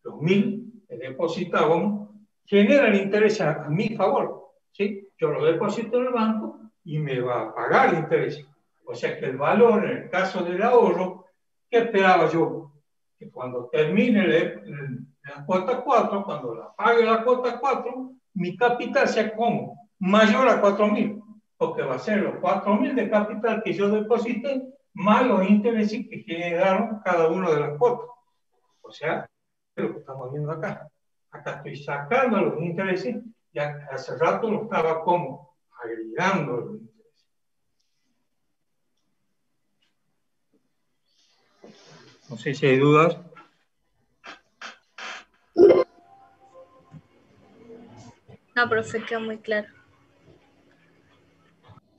Los 1.000 que depositábamos generan interés a mi favor. ¿Sí? Yo lo deposito en el banco y me va a pagar interés. O sea que el valor, en el caso del ahorro, ¿qué esperaba yo? Que cuando termine la cuota 4, cuando la pague la cuota 4, mi capital sea como mayor a 4.000, porque va a ser los 4.000 de capital que yo deposité más los intereses que generaron cada uno de las cuotas. O sea, es lo que estamos viendo acá. Acá estoy sacando los intereses y hace rato lo estaba como agregando los intereses. No sé si hay dudas. No, profe, quedó muy claro.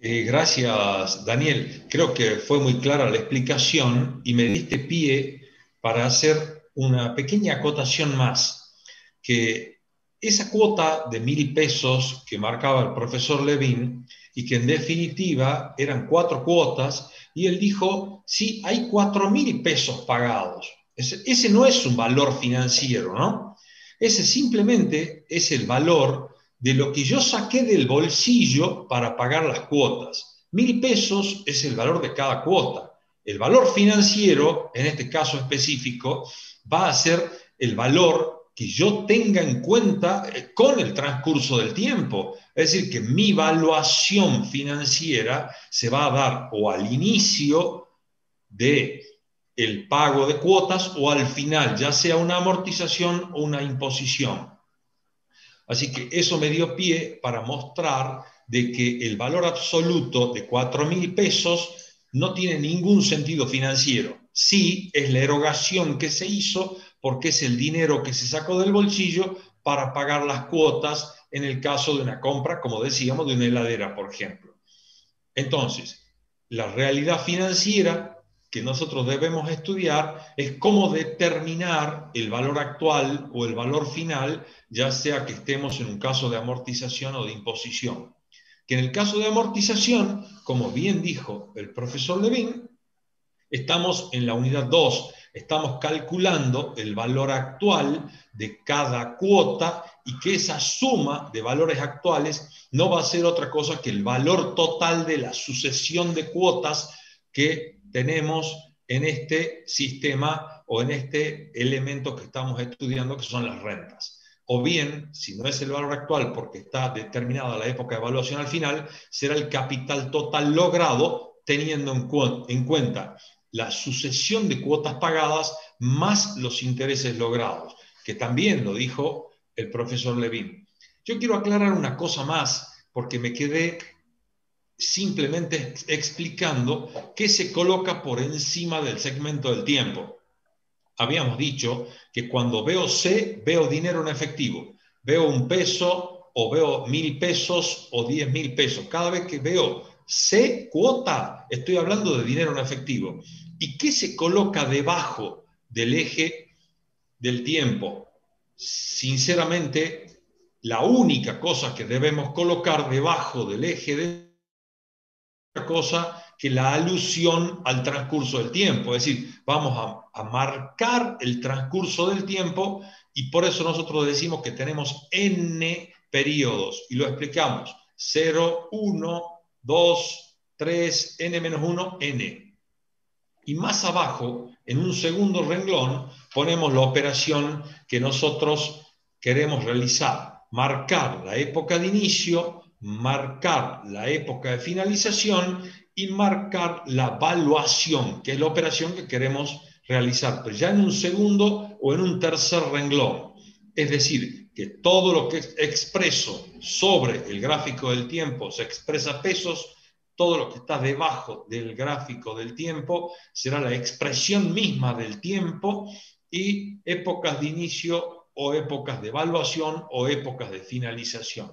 Gracias, Daniel. Creo que fue muy clara la explicación y me diste pie para hacer una pequeña acotación más, que esa cuota de 1.000 pesos que marcaba el profesor Levin y que en definitiva eran 4 cuotas, y él dijo, sí, hay 4.000 pesos pagados. Ese no es un valor financiero, ¿no? Ese simplemente es el valor de lo que yo saqué del bolsillo para pagar las cuotas. 1.000 pesos es el valor de cada cuota. El valor financiero, en este caso específico, va a ser el valor que yo tenga en cuenta con el transcurso del tiempo. Es decir, que mi evaluación financiera se va a dar o al inicio de el pago de cuotas o al final, ya sea una amortización o una imposición. Así que eso me dio pie para mostrar de que el valor absoluto de 4.000 pesos no tiene ningún sentido financiero. Sí, es la erogación que se hizo porque es el dinero que se sacó del bolsillo para pagar las cuotas en el caso de una compra, como decíamos, de una heladera, por ejemplo. Entonces, la realidad financiera que nosotros debemos estudiar es cómo determinar el valor actual o el valor final, ya sea que estemos en un caso de amortización o de imposición. Que en el caso de amortización, como bien dijo el profesor Levin, estamos en la unidad 2, estamos calculando el valor actual de cada cuota y que esa suma de valores actuales no va a ser otra cosa que el valor total de la sucesión de cuotas que tenemos en este sistema o en este elemento que estamos estudiando, que son las rentas. O bien, si no es el valor actual porque está determinada la época de evaluación al final, será el capital total logrado teniendo en cuenta la sucesión de cuotas pagadas más los intereses logrados, que también lo dijo el profesor Levin. Yo quiero aclarar una cosa más, porque me quedé simplemente explicando qué se coloca por encima del segmento del tiempo. Habíamos dicho que cuando veo C, veo dinero en efectivo. Veo 1 peso o veo 1.000 pesos o 10.000 pesos. Cada vez que veo C, cuota, estoy hablando de dinero en efectivo. ¿Y qué se coloca debajo del eje del tiempo? Sinceramente, la única cosa que debemos colocar debajo del eje de otra cosa que la alusión al transcurso del tiempo. Es decir, vamos a marcar el transcurso del tiempo y por eso nosotros decimos que tenemos n periodos y lo explicamos. 0, 1, 2, 3, n-1, n. Y más abajo, en un segundo renglón, ponemos la operación que nosotros queremos realizar. Marcar la época de inicio, marcar la época de finalización y marcar la evaluación, que es la operación que queremos realizar, pero ya en un segundo o en un tercer renglón. Es decir, que todo lo que expreso sobre el gráfico del tiempo se expresa pesos, todo lo que está debajo del gráfico del tiempo será la expresión misma del tiempo, y épocas de inicio o épocas de evaluación o épocas de finalización.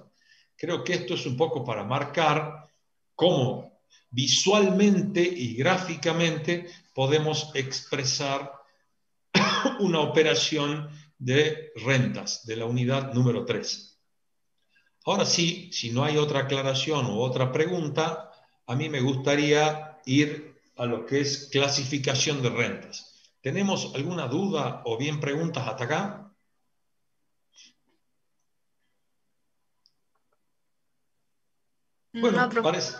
Creo que esto es un poco para marcar cómo visualmente y gráficamente podemos expresar una operación de rentas de la unidad número 3. Ahora sí, si no hay otra aclaración u otra pregunta, a mí me gustaría ir a lo que es clasificación de rentas. ¿Tenemos alguna duda o bien preguntas hasta acá? Bueno, No, parece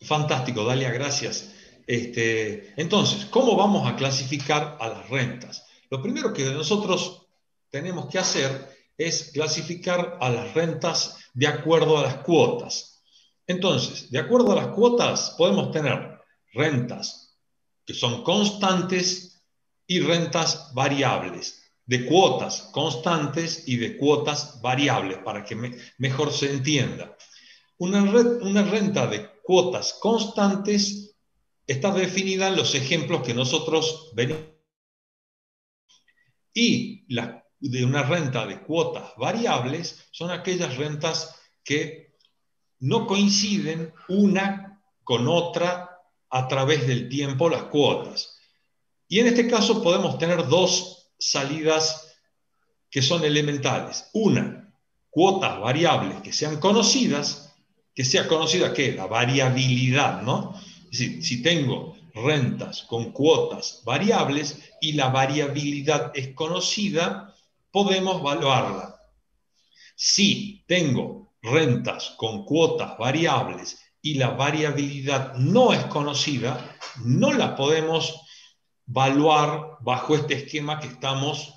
fantástico, Dalia, gracias. Entonces, ¿cómo vamos a clasificar a las rentas? Lo primero que nosotros tenemos que hacer es clasificar a las rentas de acuerdo a las cuotas. Entonces, de acuerdo a las cuotas, podemos tener rentas que son constantes y rentas variables, de cuotas constantes y de cuotas variables, para que mejor se entienda. Una renta de cuotas constantes está definida en los ejemplos que nosotros venimos. Y de una renta de cuotas variables son aquellas rentas que no coinciden una con otra a través del tiempo, las cuotas. Y en este caso podemos tener dos salidas que son elementales. Una, cuotas variables que sean conocidas, que sea conocida ¿qué? La variabilidad, ¿no? Es decir, si tengo rentas con cuotas variables y la variabilidad es conocida, podemos evaluarla. Si tengo rentas con cuotas variables y la variabilidad no es conocida, no la podemos evaluar bajo este esquema que estamos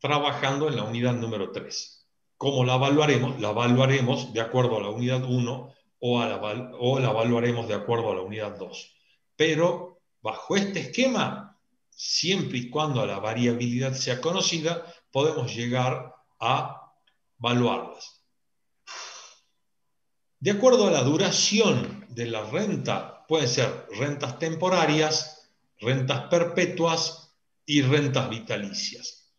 trabajando en la unidad número 3. ¿Cómo la evaluaremos? La evaluaremos de acuerdo a la unidad 1 o la evaluaremos de acuerdo a la unidad 2. Pero bajo este esquema, siempre y cuando la variabilidad sea conocida, podemos llegar a evaluarlas. De acuerdo a la duración de la renta, pueden ser rentas temporarias, rentas perpetuas y rentas vitalicias.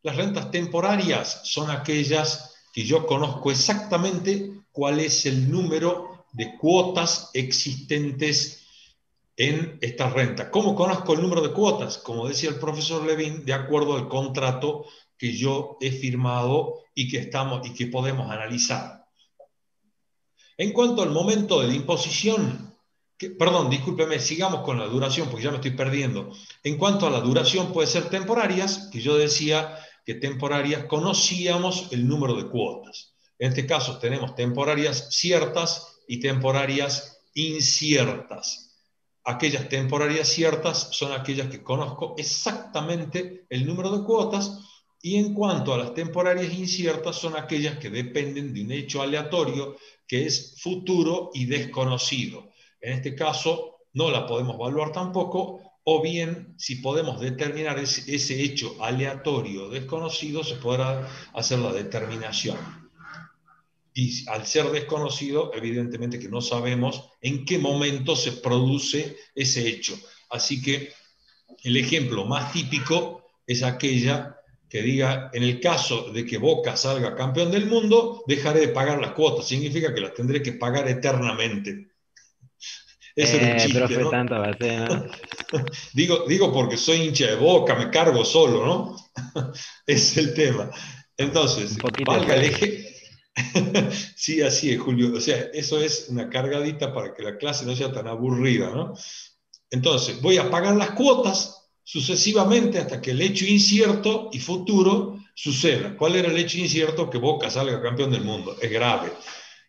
Las rentas temporarias son aquellas que yo conozco exactamente cuál es el número de cuotas existentes en esta renta. ¿Cómo conozco el número de cuotas? Como decía el profesor Levin, de acuerdo al contrato que yo he firmado y que podemos analizar. En cuanto al momento de la imposición, perdón, discúlpeme, sigamos con la duración porque ya me estoy perdiendo. En cuanto a la duración, puede ser temporarias, que yo decía que temporarias conocíamos el número de cuotas. En este caso tenemos temporarias ciertas y temporarias inciertas. Aquellas temporarias ciertas son aquellas que conozco exactamente el número de cuotas, y en cuanto a las temporarias inciertas son aquellas que dependen de un hecho aleatorio que es futuro y desconocido. En este caso no la podemos evaluar tampoco, o bien si podemos determinar ese hecho aleatorio desconocido, se podrá hacer la determinación. Y al ser desconocido, evidentemente que no sabemos en qué momento se produce ese hecho. Así que el ejemplo más típico es aquella que diga, en el caso de que Boca salga campeón del mundo, dejaré de pagar las cuotas. Significa que las tendré que pagar eternamente. Ese era un chiste, profe, ¿no? tanto va a ser, ¿no? Digo porque soy hincha de Boca, me cargo solo, ¿no? Es el tema. Entonces, Un poquito valga el de eje. Sí, así es, Julio. O sea, eso es una cargadita para que la clase no sea tan aburrida, ¿no? Entonces, voy a pagar las cuotas sucesivamente hasta que el hecho incierto y futuro suceda. ¿Cuál era el hecho incierto? Que Boca salga campeón del mundo. Es grave.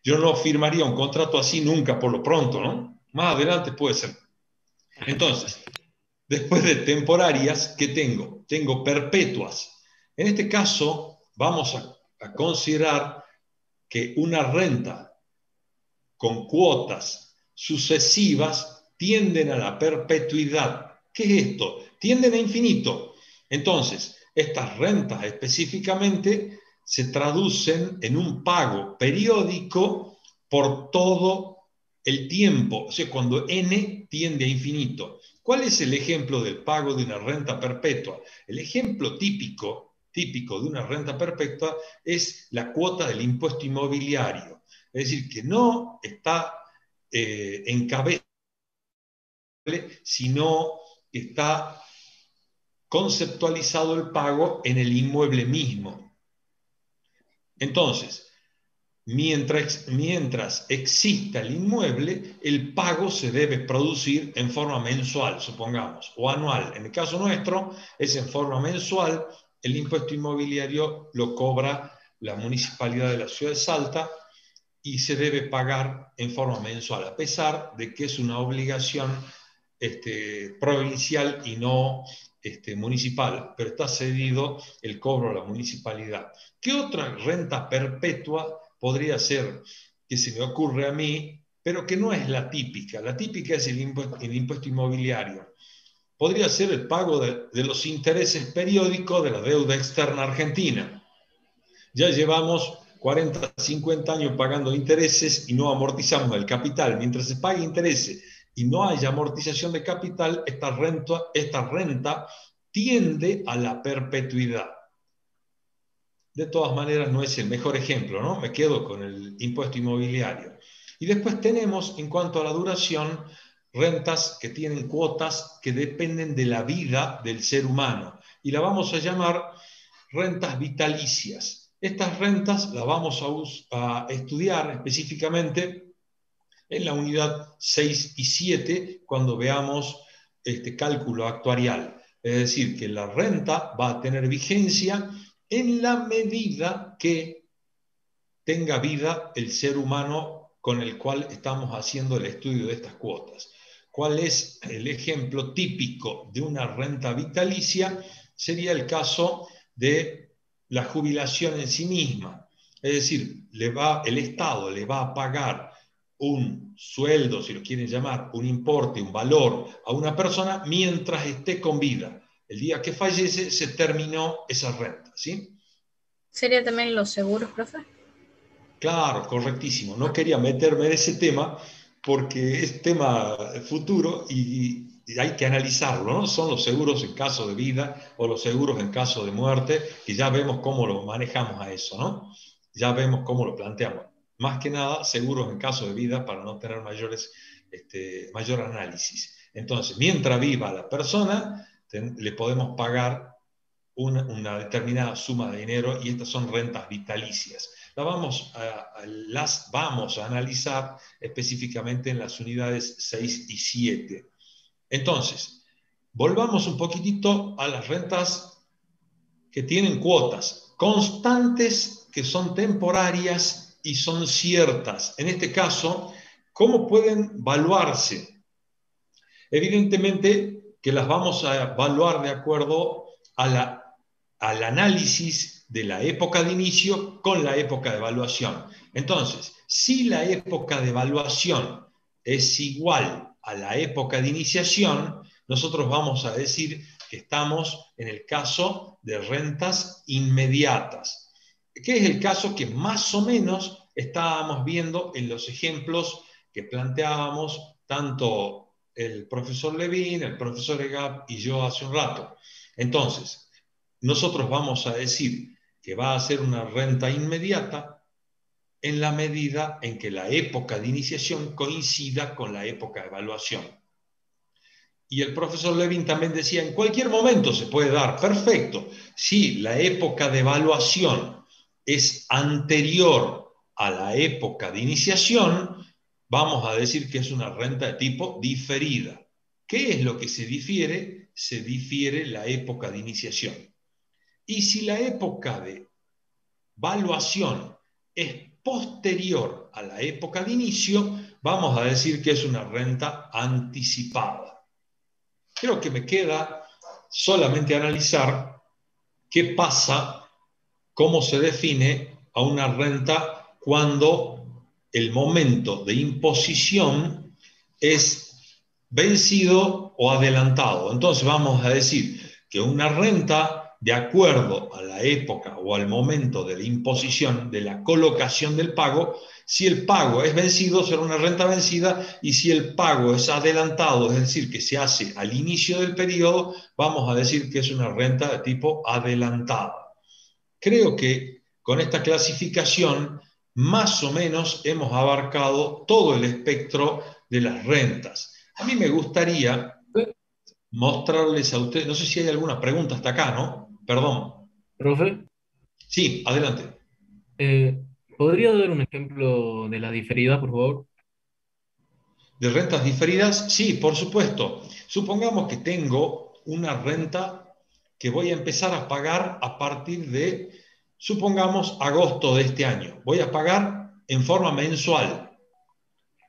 Yo no firmaría un contrato así nunca por lo pronto, ¿no? Más adelante puede ser. Entonces, Después de temporarias, ¿qué tengo? Tengo perpetuas. En este caso, vamos a considerar que una renta con cuotas sucesivas tienden a la perpetuidad. ¿Qué es esto? Tienden a infinito. Entonces, estas rentas específicamente se traducen en un pago periódico por todo el tiempo, o sea, cuando n tiende a infinito. ¿Cuál es el ejemplo del pago de una renta perpetua? El ejemplo típico de una renta perpetua es la cuota del impuesto inmobiliario. Es decir, que no está en cabeza, sino que está conceptualizado el pago en el inmueble mismo. Entonces, mientras exista el inmueble, el pago se debe producir en forma mensual, supongamos, o anual. En el caso nuestro, es en forma mensual. El impuesto inmobiliario lo cobra la Municipalidad de la Ciudad de Salta y se debe pagar en forma mensual, a pesar de que es una obligación provincial y no municipal, pero está cedido el cobro a la municipalidad. ¿Qué otra renta perpetua podría ser que se me ocurre a mí, pero que no es la típica? La típica es el impuesto inmobiliario. Podría ser el pago de los intereses periódicos de la deuda externa argentina. Ya llevamos 40, 50 años pagando intereses y no amortizamos el capital. Mientras se pague intereses y no haya amortización de capital, esta renta tiende a la perpetuidad. De todas maneras, no es el mejor ejemplo, ¿no? Me quedo con el impuesto inmobiliario. Y después tenemos, en cuanto a la duración, rentas que tienen cuotas que dependen de la vida del ser humano. Y la vamos a llamar rentas vitalicias. Estas rentas las vamos a estudiar específicamente en la unidad 6 y 7 cuando veamos este cálculo actuarial. Es decir, que la renta va a tener vigencia en la medida que tenga vida el ser humano con el cual estamos haciendo el estudio de estas cuotas. ¿Cuál es el ejemplo típico de una renta vitalicia? Sería el caso de la jubilación en sí misma. Es decir, el Estado le va a pagar un sueldo, si lo quieren llamar, un importe, un valor a una persona mientras esté con vida. El día que fallece se terminó esa renta, ¿sí? ¿Sería también los seguros, profe? Claro, correctísimo. No quería meterme en ese tema porque es tema futuro y hay que analizarlo, ¿no? Son los seguros en caso de vida o los seguros en caso de muerte, que ya vemos cómo lo manejamos a eso, ¿no? Ya vemos cómo lo planteamos. Más que nada, seguros en caso de vida para no tener mayor análisis. Entonces, mientras viva la persona, le podemos pagar una determinada suma de dinero y estas son rentas vitalicias. Las vamos a analizar específicamente en las unidades 6 y 7. Entonces, volvamos un poquitito a las rentas que tienen cuotas constantes, que son temporarias y son ciertas. En este caso, ¿cómo pueden valuarse? Evidentemente que las vamos a evaluar de acuerdo al análisis de la época de inicio con la época de evaluación. Entonces, si la época de evaluación es igual a la época de iniciación, nosotros vamos a decir que estamos en el caso de rentas inmediatas, que es el caso que más o menos estábamos viendo en los ejemplos que planteábamos tanto el profesor Levin, el profesor Egap y yo hace un rato. Entonces, nosotros vamos a decir que va a ser una renta inmediata en la medida en que la época de iniciación coincida con la época de evaluación. Y el profesor Levin también decía, en cualquier momento se puede dar, perfecto. Si la época de evaluación es anterior a la época de iniciación, vamos a decir que es una renta de tipo diferida. ¿Qué es lo que se difiere? Se difiere la época de iniciación. Y si la época de evaluación es posterior a la época de inicio, vamos a decir que es una renta anticipada. Creo que me queda solamente analizar qué pasa, cómo se define a una renta cuando el momento de imposición es vencido o adelantado. Entonces vamos a decir que una renta, de acuerdo a la época o al momento de la imposición, de la colocación del pago, si el pago es vencido, será una renta vencida, y si el pago es adelantado, es decir, que se hace al inicio del periodo, vamos a decir que es una renta de tipo adelantada. Creo que con esta clasificación más o menos hemos abarcado todo el espectro de las rentas. A mí me gustaría mostrarles a ustedes, no sé si hay alguna pregunta hasta acá, ¿no? Perdón. Profe, Sí, adelante. eh, ¿podría dar un ejemplo de la diferida, por favor? ¿De rentas diferidas? Sí, por supuesto. Supongamos que tengo una renta que voy a empezar a pagar a partir de, supongamos, agosto de este año. Voy a pagar en forma mensual.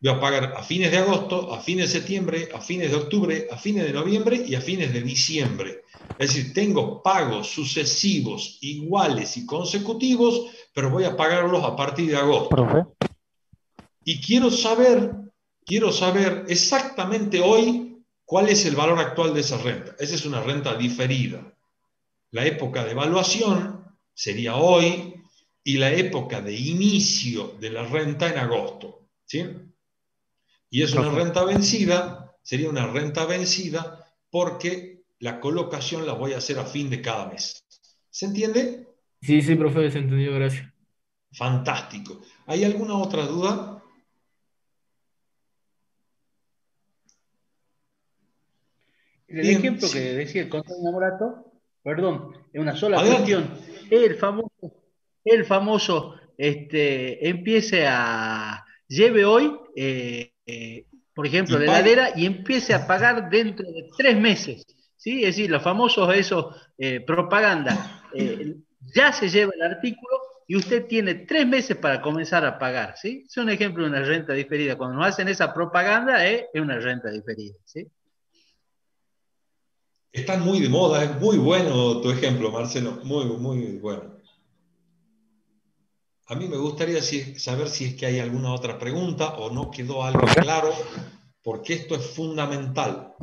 Voy a pagar a fines de agosto, a fines de septiembre, a fines de octubre, a fines de noviembre y a fines de diciembre. Es decir, tengo pagos sucesivos, iguales y consecutivos, pero voy a pagarlos a partir de agosto. Profe. Y quiero saber exactamente hoy cuál es el valor actual de esa renta. Esa es una renta diferida. La época de evaluación sería hoy y la época de inicio de la renta en agosto, ¿sí? Y es una Profe. renta vencida, sería una renta vencida porque la colocación la voy a hacer a fin de cada mes. ¿Se entiende? Sí, sí, profe, se entendió, gracias. Fantástico. ¿Hay alguna otra duda? El Bien, ejemplo que sí. decía el contador Namorato, perdón, es una sola Adelante. cuestión. El famoso empiece a, lleve hoy, por ejemplo, Y la pague. heladera y empiece a pagar dentro de 3 meses. ¿Sí? Es decir, los famosos esos propaganda. Ya se lleva el artículo y usted tiene 3 meses para comenzar a pagar. ¿Sí? Es un ejemplo de una renta diferida. Cuando nos hacen esa propaganda, es una renta diferida. ¿Sí? Están muy de moda, es muy bueno tu ejemplo, Marcelo, muy, muy bueno. A mí me gustaría saber si es que hay alguna otra pregunta o no quedó algo Profe. claro, porque esto es fundamental.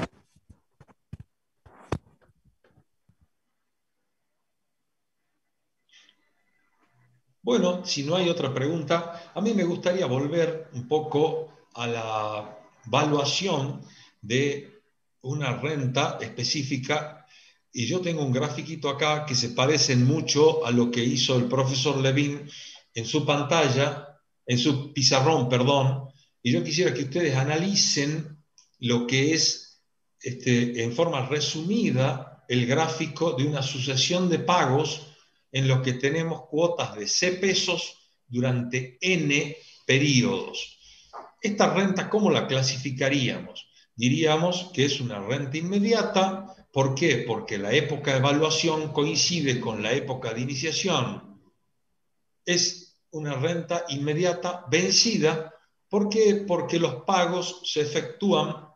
Bueno, si no hay otra pregunta, a mí me gustaría volver un poco a la evaluación de una renta específica, y yo tengo un grafiquito acá que se parece mucho a lo que hizo el profesor Levin en su pantalla, en su pizarrón, perdón, y yo quisiera que ustedes analicen lo que es, en forma resumida, el gráfico de una sucesión de pagos en los que tenemos cuotas de C pesos durante N periodos. Esta renta, ¿cómo la clasificaríamos? Diríamos que es una renta inmediata. ¿Por qué? Porque la época de evaluación coincide con la época de iniciación. Es una renta inmediata vencida. ¿Por qué? Porque los pagos se efectúan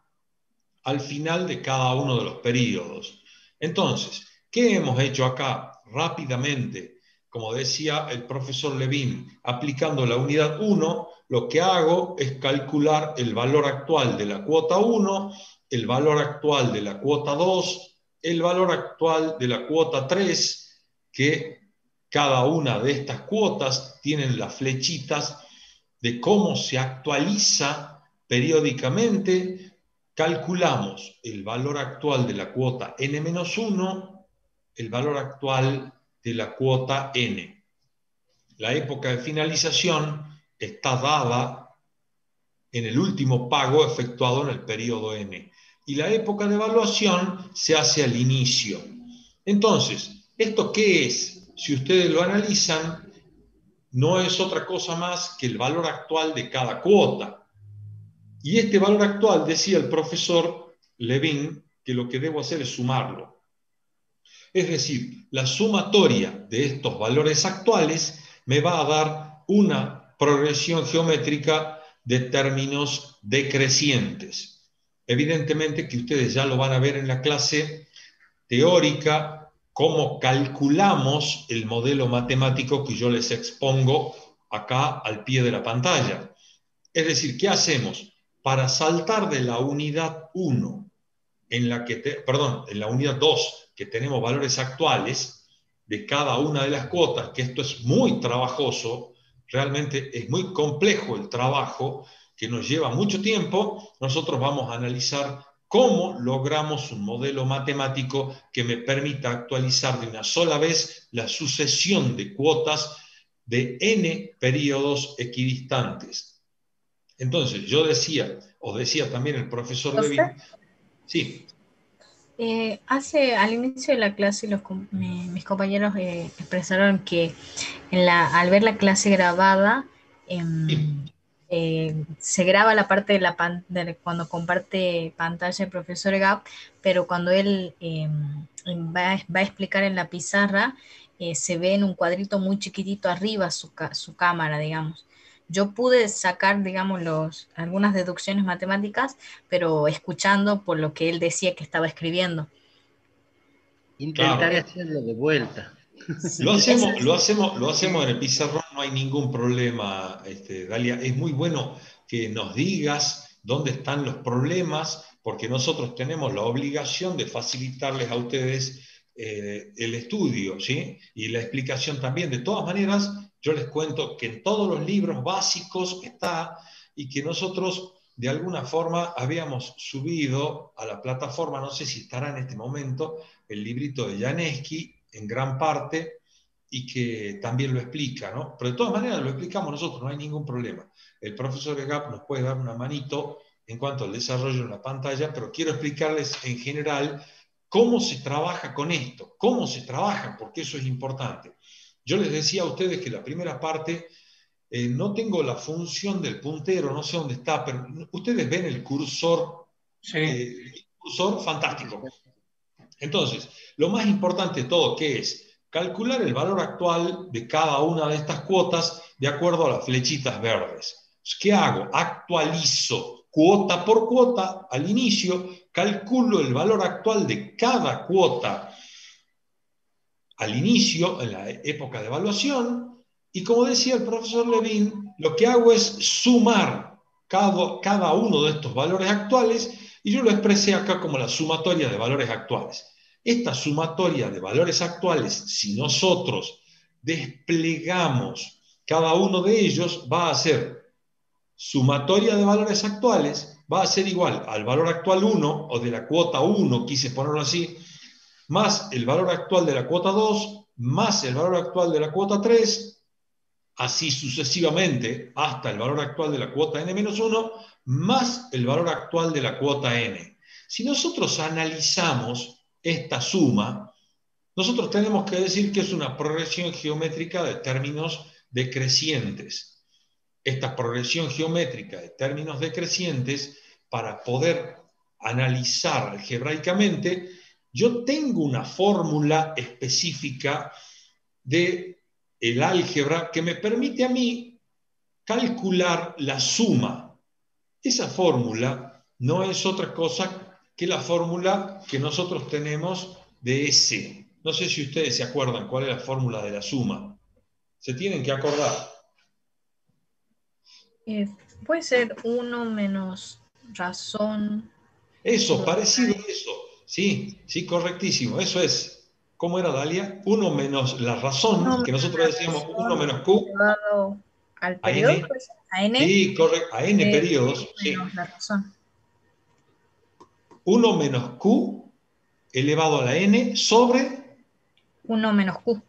al final de cada uno de los periodos. Entonces, ¿qué hemos hecho acá? Rápidamente, como decía el profesor Levin, aplicando la unidad 1, lo que hago es calcular el valor actual de la cuota 1, el valor actual de la cuota 2, el valor actual de la cuota 3, que cada una de estas cuotas tienen las flechitas de cómo se actualiza periódicamente. Calculamos el valor actual de la cuota n-1, el valor actual de la cuota n. La época de finalización está dada en el último pago efectuado en el periodo n. Y la época de evaluación se hace al inicio. Entonces, ¿esto qué es? Si ustedes lo analizan, no es otra cosa más que el valor actual de cada cuota. Y este valor actual, decía el profesor Levin, que lo que debo hacer es sumarlo. Es decir, la sumatoria de estos valores actuales me va a dar una progresión geométrica de términos decrecientes. evidentemente que ustedes ya lo van a ver en la clase teórica, cómo calculamos el modelo matemático que yo les expongo acá al pie de la pantalla. Es decir, ¿qué hacemos? Para saltar de la unidad 1, en la unidad 2, que tenemos valores actuales de cada una de las cuotas, que esto es muy trabajoso, realmente es muy complejo el trabajo, que nos lleva mucho tiempo, nosotros vamos a analizar cómo logramos un modelo matemático que me permita actualizar de una sola vez la sucesión de cuotas de n periodos equidistantes. Entonces, yo decía, o decía también el profesor Levin, sí. Al inicio de la clase mis compañeros expresaron que al ver la clase grabada, se graba la parte de cuando comparte pantalla el profesor Gap, pero cuando él va a explicar en la pizarra, se ve en un cuadrito muy chiquitito arriba su cámara, digamos. Yo pude sacar, digamos, algunas deducciones matemáticas, pero escuchando por lo que él decía que estaba escribiendo. Intentaré hacerlo de vuelta. Lo hacemos en el pizarrón, no hay ningún problema, Dalia. Es muy bueno que nos digas dónde están los problemas, porque nosotros tenemos la obligación de facilitarles a ustedes el estudio, ¿sí? Y la explicación también. De todas maneras, yo les cuento que en todos los libros básicos está, y que nosotros de alguna forma habíamos subido a la plataforma, no sé si estará en este momento, el librito de Janeski, en gran parte, y que también lo explica, ¿no? Pero de todas maneras lo explicamos nosotros, no hay ningún problema. El profesor Gap nos puede dar una manito en cuanto al desarrollo en la pantalla, pero quiero explicarles en general cómo se trabaja con esto, cómo se trabaja, porque eso es importante. Yo les decía a ustedes que la primera parte, no tengo la función del puntero, no sé dónde está, pero ustedes ven el cursor, Sí. El cursor fantástico. Entonces, lo más importante de todo, ¿qué es? Calcular el valor actual de cada una de estas cuotas de acuerdo a las flechitas verdes. ¿Qué hago? Actualizo cuota por cuota al inicio, calculo el valor actual de cada cuota al inicio, en la época de evaluación, y como decía el profesor Levin, lo que hago es sumar cada uno de estos valores actuales, y yo lo expresé acá como la sumatoria de valores actuales. Esta sumatoria de valores actuales, si nosotros desplegamos cada uno de ellos, va a ser sumatoria de valores actuales, va a ser igual al valor actual 1, o de la cuota 1, quise ponerlo así, más el valor actual de la cuota 2, más el valor actual de la cuota 3, así sucesivamente hasta el valor actual de la cuota n-1, más el valor actual de la cuota n. Si nosotros analizamos esta suma, nosotros tenemos que decir que es una progresión geométrica de términos decrecientes. Esta progresión geométrica de términos decrecientes, para poder analizar algebraicamente, yo tengo una fórmula específica del álgebra que me permite a mí calcular la suma. Esa fórmula no es otra cosa que la fórmula que nosotros tenemos de S. No sé si ustedes se acuerdan cuál es la fórmula de la suma. Se tienen que acordar. Puede ser 1 menos razón. Eso, parecido a eso. Sí, sí, correctísimo. Eso es. ¿Cómo era, Dalia? 1 menos la razón, que nosotros decíamos 1 menos Q. Elevado al A periodo, N. pues, a N. Sí, correcto. A N periodos. Sí. Menos la razón. 1 menos Q elevado a la N sobre 1 menos Q.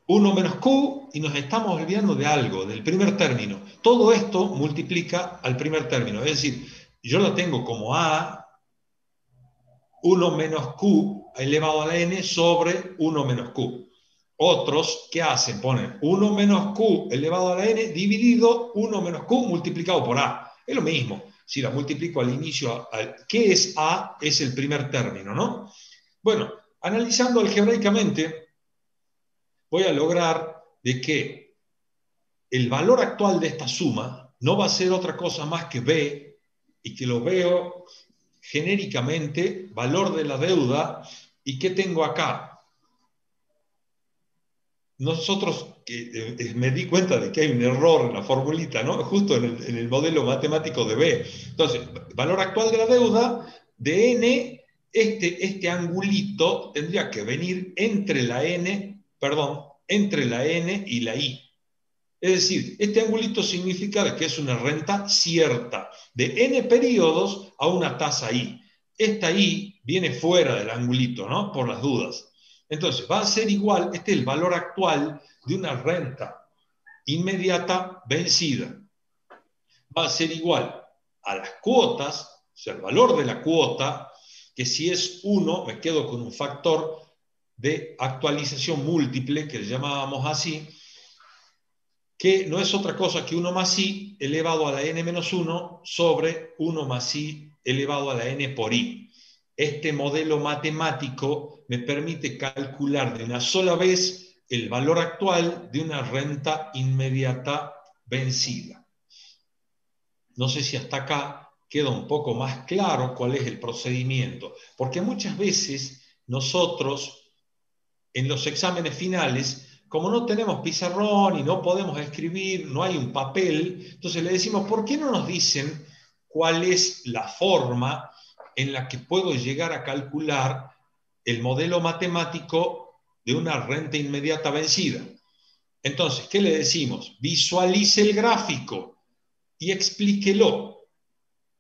1 menos Q, y nos estamos olvidando de algo, del primer término. Todo esto multiplica al primer término. Es decir, yo lo tengo como A, 1 menos Q elevado a la N sobre 1 menos Q. Otros, ¿qué hacen? Ponen 1 menos Q elevado a la N dividido 1 menos Q multiplicado por A. Es lo mismo. Si la multiplico al inicio, ¿qué es A? Es el primer término, ¿no? Bueno, analizando algebraicamente, voy a lograr de que el valor actual de esta suma no va a ser otra cosa más que B, y que lo veo genéricamente valor de la deuda. ¿Y qué tengo acá? Nosotros, me di cuenta de que hay un error en la formulita, ¿no? Justo en el modelo matemático de B. Entonces, valor actual de la deuda, de N, este angulito tendría que venir entre la N y la I. Es decir, este angulito significa que es una renta cierta, de N periodos a una tasa I. Esta I viene fuera del angulito, ¿no? Por las dudas. Entonces, va a ser igual, este es el valor actual de una renta inmediata vencida. Va a ser igual a las cuotas, o sea, el valor de la cuota, que si es 1, me quedo con un factor de actualización múltiple, que le llamábamos así, que no es otra cosa que 1 más i elevado a la n-1 sobre 1 más i elevado a la n por i. Este modelo matemático me permite calcular de una sola vez el valor actual de una renta inmediata vencida. No sé si hasta acá queda un poco más claro cuál es el procedimiento, porque muchas veces nosotros en los exámenes finales, como no tenemos pizarrón y no podemos escribir, no hay un papel, entonces le decimos, ¿por qué no nos dicen cuál es la forma en la que puedo llegar a calcular el modelo matemático de una renta inmediata vencida? Entonces, ¿qué le decimos? Visualice el gráfico y explíquelo.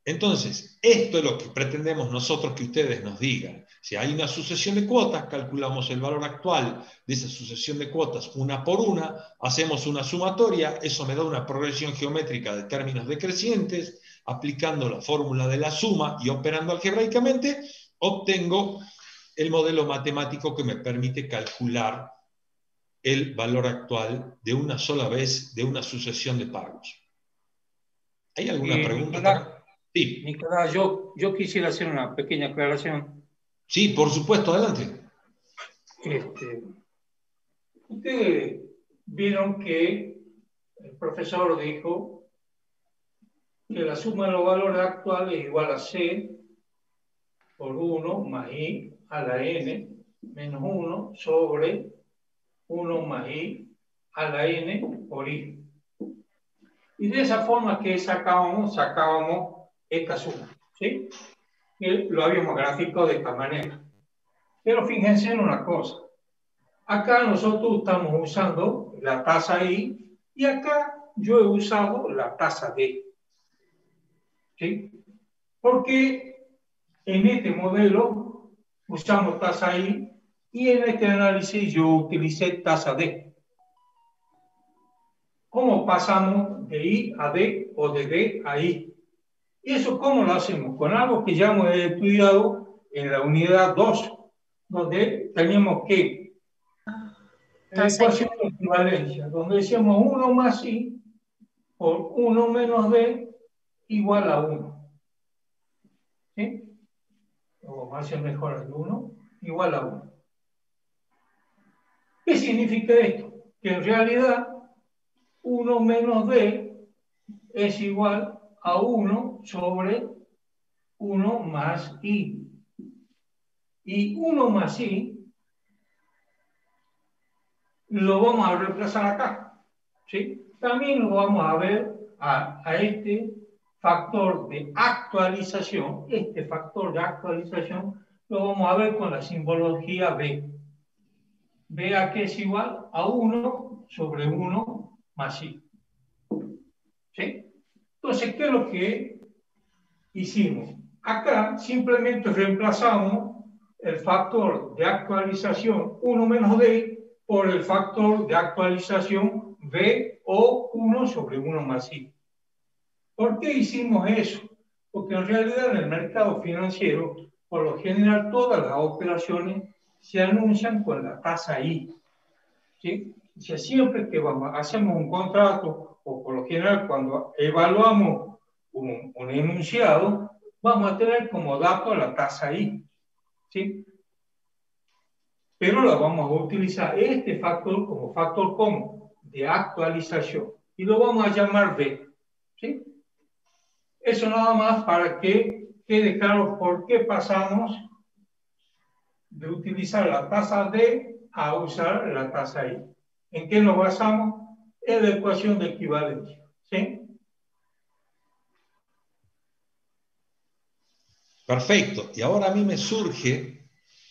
Entonces, esto es lo que pretendemos nosotros que ustedes nos digan. Si hay una sucesión de cuotas, calculamos el valor actual de esa sucesión de cuotas una por una, hacemos una sumatoria, eso me da una progresión geométrica de términos decrecientes, aplicando la fórmula de la suma y operando algebraicamente, obtengo el modelo matemático que me permite calcular el valor actual de una sola vez de una sucesión de pagos. ¿Hay alguna pregunta? Nicolás, Sí. Nicolás, yo quisiera hacer una pequeña aclaración. Sí, por supuesto, adelante. Ustedes vieron que el profesor dijo que la suma de los valores actuales es igual a C por 1 más I a la N menos 1 sobre 1 más I a la N por I. Y de esa forma que sacábamos esta suma, ¿sí? Que lo habíamos graficado de esta manera. Pero fíjense en una cosa. Acá nosotros estamos usando la tasa I y acá yo he usado la tasa D. ¿Sí? Porque en este modelo usamos tasa I y en este análisis yo utilicé tasa D. ¿Cómo pasamos de I a D o de D a I? ¿Y eso cómo lo hacemos? Con algo que ya hemos estudiado en la unidad 2, donde teníamos que la ecuación de equivalencia, donde decíamos 1 más I por 1 menos D igual a 1. ¿Sí? O vamos a hacer mejor el 1 igual a 1. ¿Qué significa esto? Que en realidad 1 menos D es igual a 1 sobre 1 más I. Y 1 más I lo vamos a reemplazar acá. ¿Sí? También lo vamos a ver a este factor de actualización. Este factor de actualización lo vamos a ver con la simbología B. B a que es igual a 1 sobre 1 más I. ¿Sí? Entonces, ¿qué es lo que hicimos? Acá simplemente reemplazamos el factor de actualización 1 menos D por el factor de actualización B o 1 sobre 1 más I. ¿Por qué hicimos eso? Porque en realidad en el mercado financiero, por lo general, todas las operaciones se anuncian con la tasa I. ¿Sí? O sea, siempre que hacemos un contrato, o por lo general cuando evaluamos un enunciado, vamos a tener como dato la tasa I. ¿Sí? Pero la vamos a utilizar este factor como factor común de actualización y lo vamos a llamar B. ¿Sí? Eso nada más para que quede claro por qué pasamos de utilizar la tasa D a usar la tasa I. ¿En qué nos basamos? En la ecuación de equivalencia. ¿Sí? Perfecto. Y ahora a mí me surge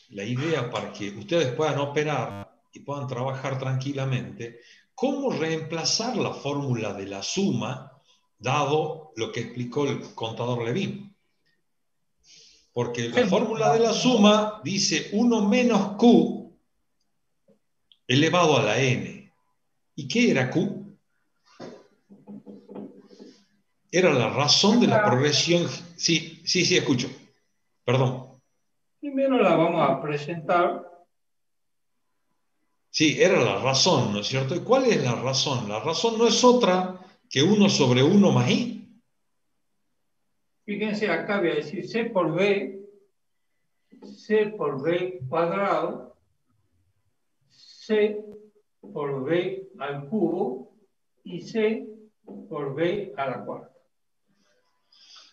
la idea para que ustedes puedan operar y puedan trabajar tranquilamente, cómo reemplazar la fórmula de la suma, dado lo que explicó el contador Levin. Porque la fórmula de la suma dice 1 menos Q elevado a la N. ¿Y qué era Q? Era la razón de la progresión. Sí, sí, sí, escucho. Perdón. Primero la vamos a presentar. Sí, era la razón, ¿no es cierto? ¿Y cuál es la razón? La razón no es otra que 1 sobre 1 más I. Fíjense, acá voy a decir C por B cuadrado, C por B al cubo y C por B a la cuarta.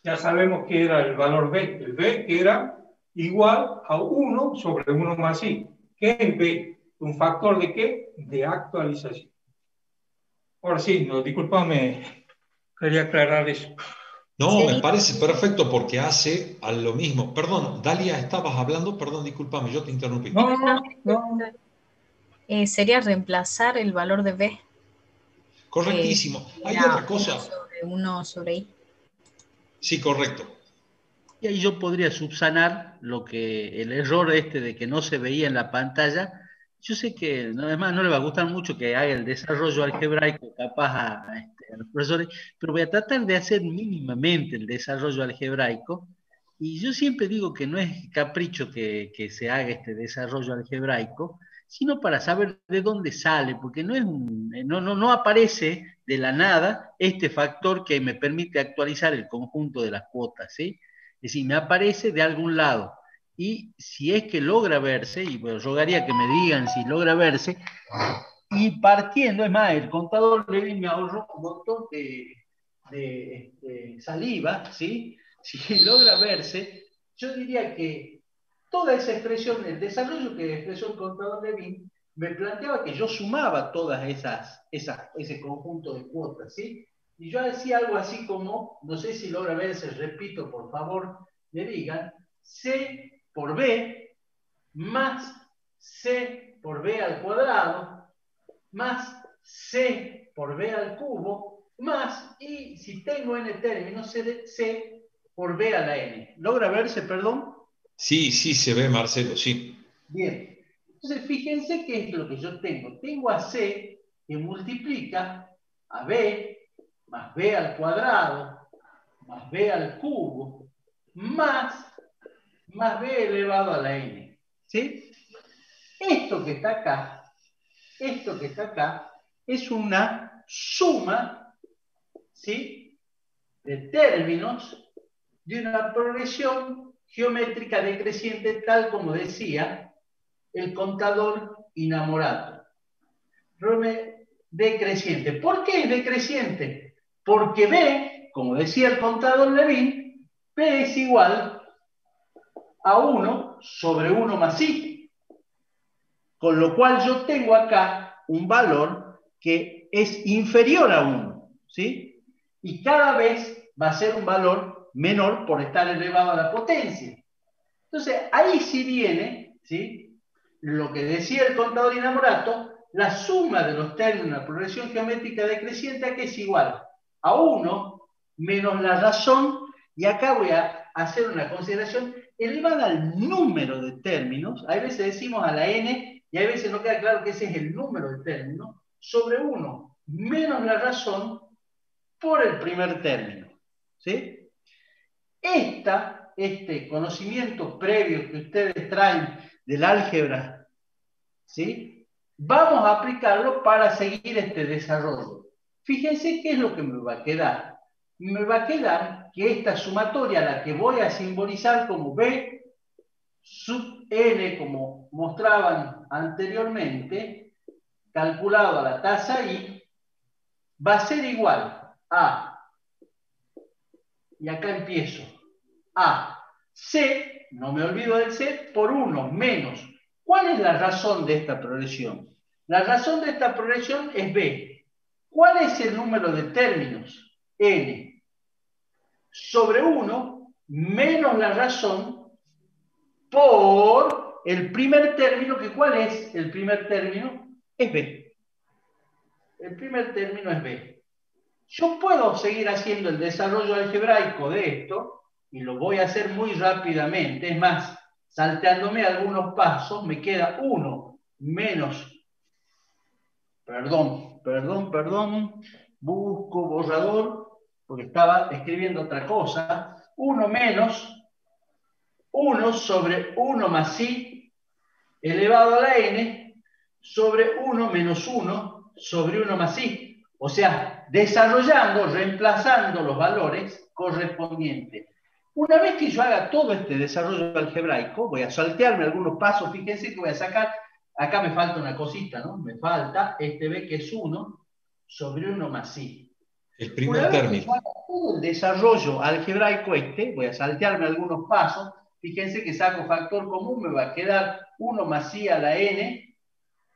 Ya sabemos que era el valor B. El B que era igual a 1 sobre 1 más I. ¿Qué es B? ¿Un factor de qué? De actualización. Ahora sí, no, discúlpame, quería aclarar eso. No, me parece perfecto porque hace a lo mismo. Perdón, Dalia, estabas hablando, perdón, discúlpame, yo te interrumpí. No. Sería reemplazar el valor de B. Correctísimo. Hay Era otra cosa. 1 sobre I. Sí, correcto. Y ahí yo podría subsanar el error este de que no se veía en la pantalla. Yo sé que además no le va a gustar mucho que haga el desarrollo algebraico capaz a los profesores, pero voy a tratar de hacer mínimamente el desarrollo algebraico. Y yo siempre digo que no es capricho que se haga este desarrollo algebraico, sino para saber de dónde sale, porque no aparece de la nada este factor que me permite actualizar el conjunto de las cuotas, ¿sí? Es decir, me aparece de algún lado. Y si es que logra verse, y bueno, rogaría que me digan si logra verse, y partiendo, es más, el contador Levin me ahorró un montón de saliva, ¿sí? Si logra verse, yo diría que toda esa expresión, el desarrollo que expresó el contador Levin, me planteaba que yo sumaba todas ese conjunto de cuotas, ¿sí? Y yo decía algo así como, no sé si logra verse, repito, por favor, me digan, C por B más C por B al cuadrado más C por B al cubo más, y si tengo n términos, C por B a la n. ¿Logra verse, perdón? Sí, sí se ve, Marcelo, sí. Bien. Entonces, fíjense qué es lo que yo tengo. Tengo a C que multiplica a B más B al cuadrado más B al cubo más B elevado a la n. ¿Sí? Esto que está acá, es una suma, ¿sí?, de términos de una progresión geométrica decreciente, tal como decía el contador Inamorato. Decreciente. ¿Por qué es decreciente? Porque B, como decía el contador Levin, B es igual a 1 sobre 1 más I. Con lo cual yo tengo acá un valor que es inferior a 1, ¿sí? Y cada vez va a ser un valor menor por estar elevado a la potencia. Entonces, ahí sí viene, ¿sí?, lo que decía el contador Inamorato, la suma de los términos de una progresión geométrica decreciente, que es igual a 1 menos la razón, y acá voy a hacer una consideración elevada al número de términos. A veces decimos a la n, y a veces no queda claro que ese es el número de términos, sobre 1 menos la razón por el primer término, ¿sí? Este conocimiento previo que ustedes traen del álgebra, ¿sí?, vamos a aplicarlo para seguir este desarrollo. Fíjense qué es lo que me va a quedar. Me va a quedar que esta sumatoria, la que voy a simbolizar como B sub n, como mostraban anteriormente, calculado a la tasa I, va a ser igual a, y acá empiezo, A. C, no me olvido del C, por 1 menos. ¿Cuál es la razón de esta progresión? La razón de esta progresión es B. ¿Cuál es el número de términos? N. Sobre 1 menos la razón por el primer término, que ¿cuál es el primer término? Es B. El primer término es B. Yo puedo seguir haciendo el desarrollo algebraico de esto, y lo voy a hacer muy rápidamente. Es más, salteándome algunos pasos, me queda 1 menos... Perdón. Busco borrador, porque estaba escribiendo otra cosa. 1 menos 1 sobre 1 más i elevado a la n sobre 1 menos 1 sobre 1 más i. O sea, desarrollando, reemplazando los valores correspondientes. Una vez que yo haga todo este desarrollo algebraico, voy a saltearme algunos pasos. Fíjense que voy a sacar, acá me falta una cosita, ¿no? Me falta este b, que es 1 sobre 1 más i. El primer término. Yo haga todo el desarrollo algebraico voy a saltearme algunos pasos. Fíjense que saco factor común, me va a quedar 1 más i a la n.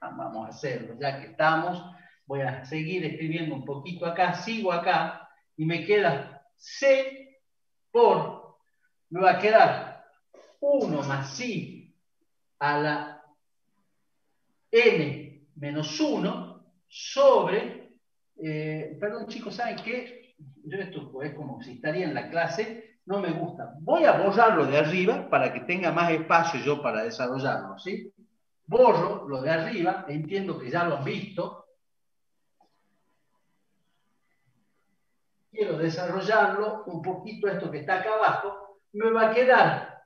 Vamos a hacerlo, ya que estamos. Voy a seguir escribiendo un poquito acá, sigo acá, y me queda c por... Me va a quedar 1 más i a la n menos 1 sobre... perdón, chicos, ¿saben qué? Yo esto es como si estaría en la clase, no me gusta. Voy a borrarlo de arriba para que tenga más espacio yo para desarrollarlo, ¿sí? Borro lo de arriba, entiendo que ya lo han visto. Quiero desarrollarlo un poquito, esto que está acá abajo. Me va a quedar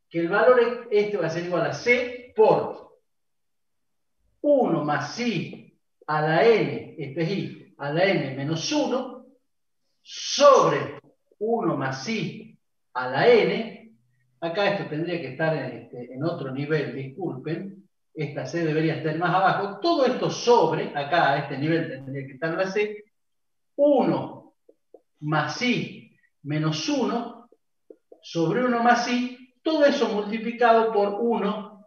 que el valor este va a ser igual a c por 1 más i a la n, este es i, a la n menos 1, sobre 1 más i a la n. Acá esto tendría que estar en otro nivel, disculpen. Esta c debería estar más abajo. Todo esto sobre, acá a este nivel tendría que estar la c. 1 más i menos 1 sobre 1 más i, todo eso multiplicado por 1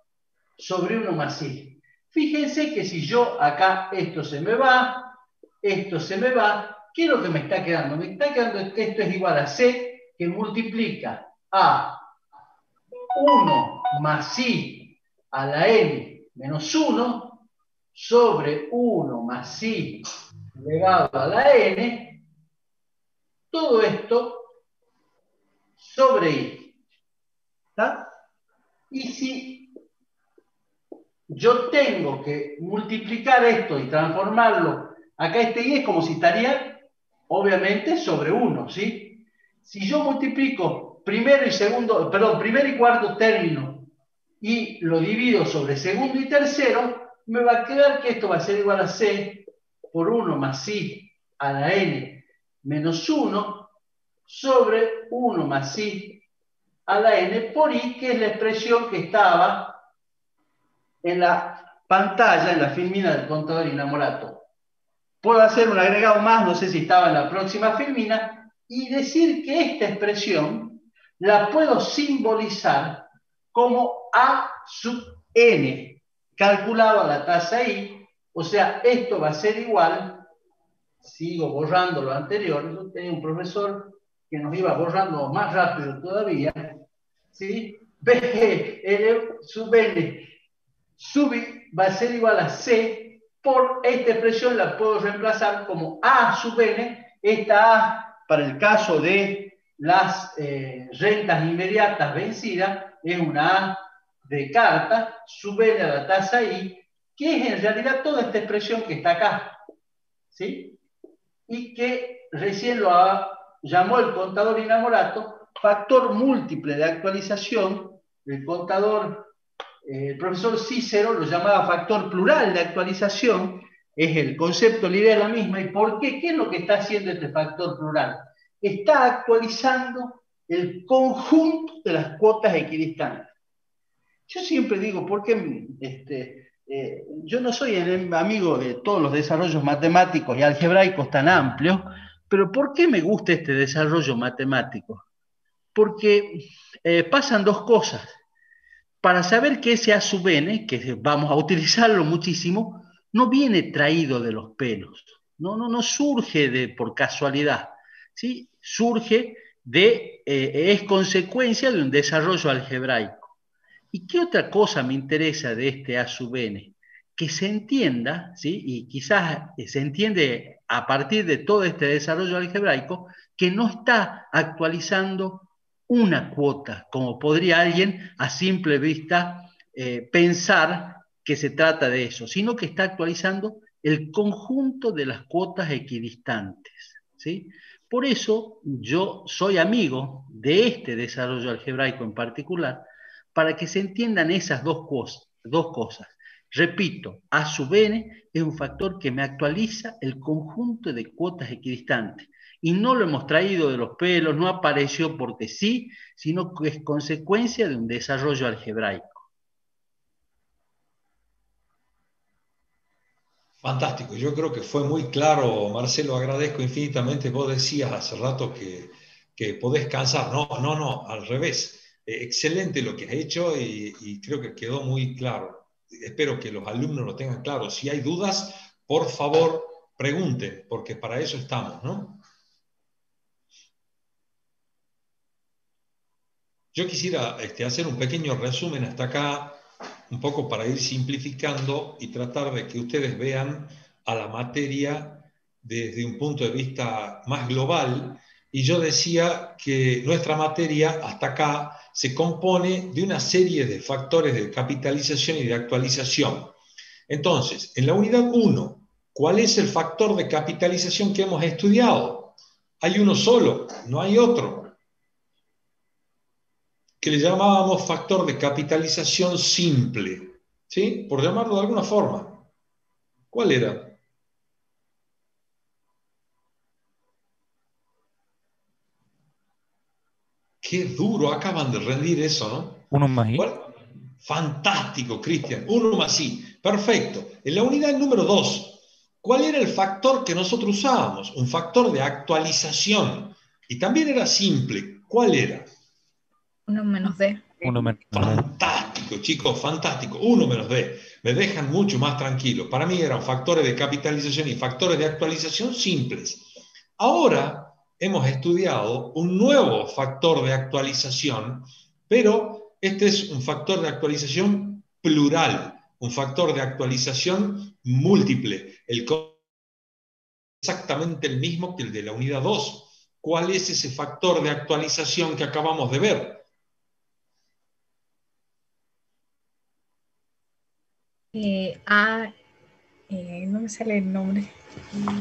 sobre 1 más i. Fíjense que si yo acá, esto se me va, esto se me va, ¿qué es lo que me está quedando? Me está quedando que esto es igual a c, que multiplica a 1 más i a la n menos 1 sobre 1 más i elevado a la n, todo esto sobre i. ¿Está? Y si yo tengo que multiplicar esto y transformarlo, acá este i es como si estaría, obviamente, sobre 1, ¿sí? Si yo multiplico primero y cuarto término y lo divido sobre segundo y tercero, me va a quedar que esto va a ser igual a c por 1 más i a la n menos 1 sobre 1 más i a la n por i, que es la expresión que estaba en la pantalla, en la filmina del contador Inamorato. Puedo hacer un agregado más, no sé si estaba en la próxima filmina, y decir que esta expresión la puedo simbolizar como a sub n, calculado a la tasa i. O sea, esto va a ser igual, sigo borrando lo anterior, yo tenía un profesor que nos iba borrando más rápido todavía, ¿sí? B sub n sub i va a ser igual a c por esta expresión, la puedo reemplazar como a sub n. Esta a, para el caso de las rentas inmediatas vencidas, es una a de carta, sub n a la tasa i, que es en realidad toda esta expresión que está acá, ¿sí? Y que recién lo llamó el contador Inamorato factor múltiple de actualización. El contador, el profesor Cícero lo llamaba factor plural de actualización. Es el concepto, la idea es la misma. ¿Y por qué? ¿Qué es lo que está haciendo este factor plural? Está actualizando el conjunto de las cuotas equidistantes. Yo siempre digo, ¿por qué yo no soy el amigo de todos los desarrollos matemáticos y algebraicos tan amplios, pero ¿por qué me gusta este desarrollo matemático? porque pasan dos cosas. Para saber que ese A sub n, que vamos a utilizarlo muchísimo, no viene traído de los pelos, no surge por casualidad, ¿sí? Surge es consecuencia de un desarrollo algebraico. ¿Y qué otra cosa me interesa de este A sub n? Que se entienda, ¿sí? Y quizás se entiende a partir de todo este desarrollo algebraico, que no está actualizando una cuota, como podría alguien a simple vista pensar que se trata de eso, sino que está actualizando el conjunto de las cuotas equidistantes, ¿sí? Por eso yo soy amigo de este desarrollo algebraico en particular, para que se entiendan esas dos cosas. Repito, A sub n es un factor que me actualiza el conjunto de cuotas equidistantes. Y no lo hemos traído de los pelos, no apareció porque sí, sino que es consecuencia de un desarrollo algebraico. Fantástico, yo creo que fue muy claro, Marcelo, agradezco infinitamente. Vos decías hace rato que podés cansar. No, al revés. Excelente lo que has hecho y creo que quedó muy claro. Espero que los alumnos lo tengan claro. Si hay dudas, por favor, pregunten, porque para eso estamos, ¿no? Yo quisiera hacer un pequeño resumen hasta acá, un poco para ir simplificando y tratar de que ustedes vean a la materia desde un punto de vista más global. Y yo decía que nuestra materia hasta acá se compone de una serie de factores de capitalización y de actualización. Entonces, en la unidad 1, ¿cuál es el factor de capitalización que hemos estudiado? Hay uno solo, no hay otro, que le llamábamos factor de capitalización simple, ¿sí? Por llamarlo de alguna forma. ¿Cuál era? Qué duro acaban de rendir eso, ¿no? 1 más i. ¿Cuál? Fantástico, Cristian. 1 más i. Perfecto. En la unidad número 2, ¿cuál era el factor que nosotros usábamos? Un factor de actualización. Y también era simple. ¿Cuál era? 1 menos d. 1 menos d. Fantástico, chicos, fantástico. 1 menos d. Me dejan mucho más tranquilo. Para mí eran factores de capitalización y factores de actualización simples. Ahora hemos estudiado un nuevo factor de actualización, pero este es un factor de actualización plural, un factor de actualización múltiple, exactamente el mismo que el de la unidad 2. ¿Cuál es ese factor de actualización que acabamos de ver? No me sale el nombre.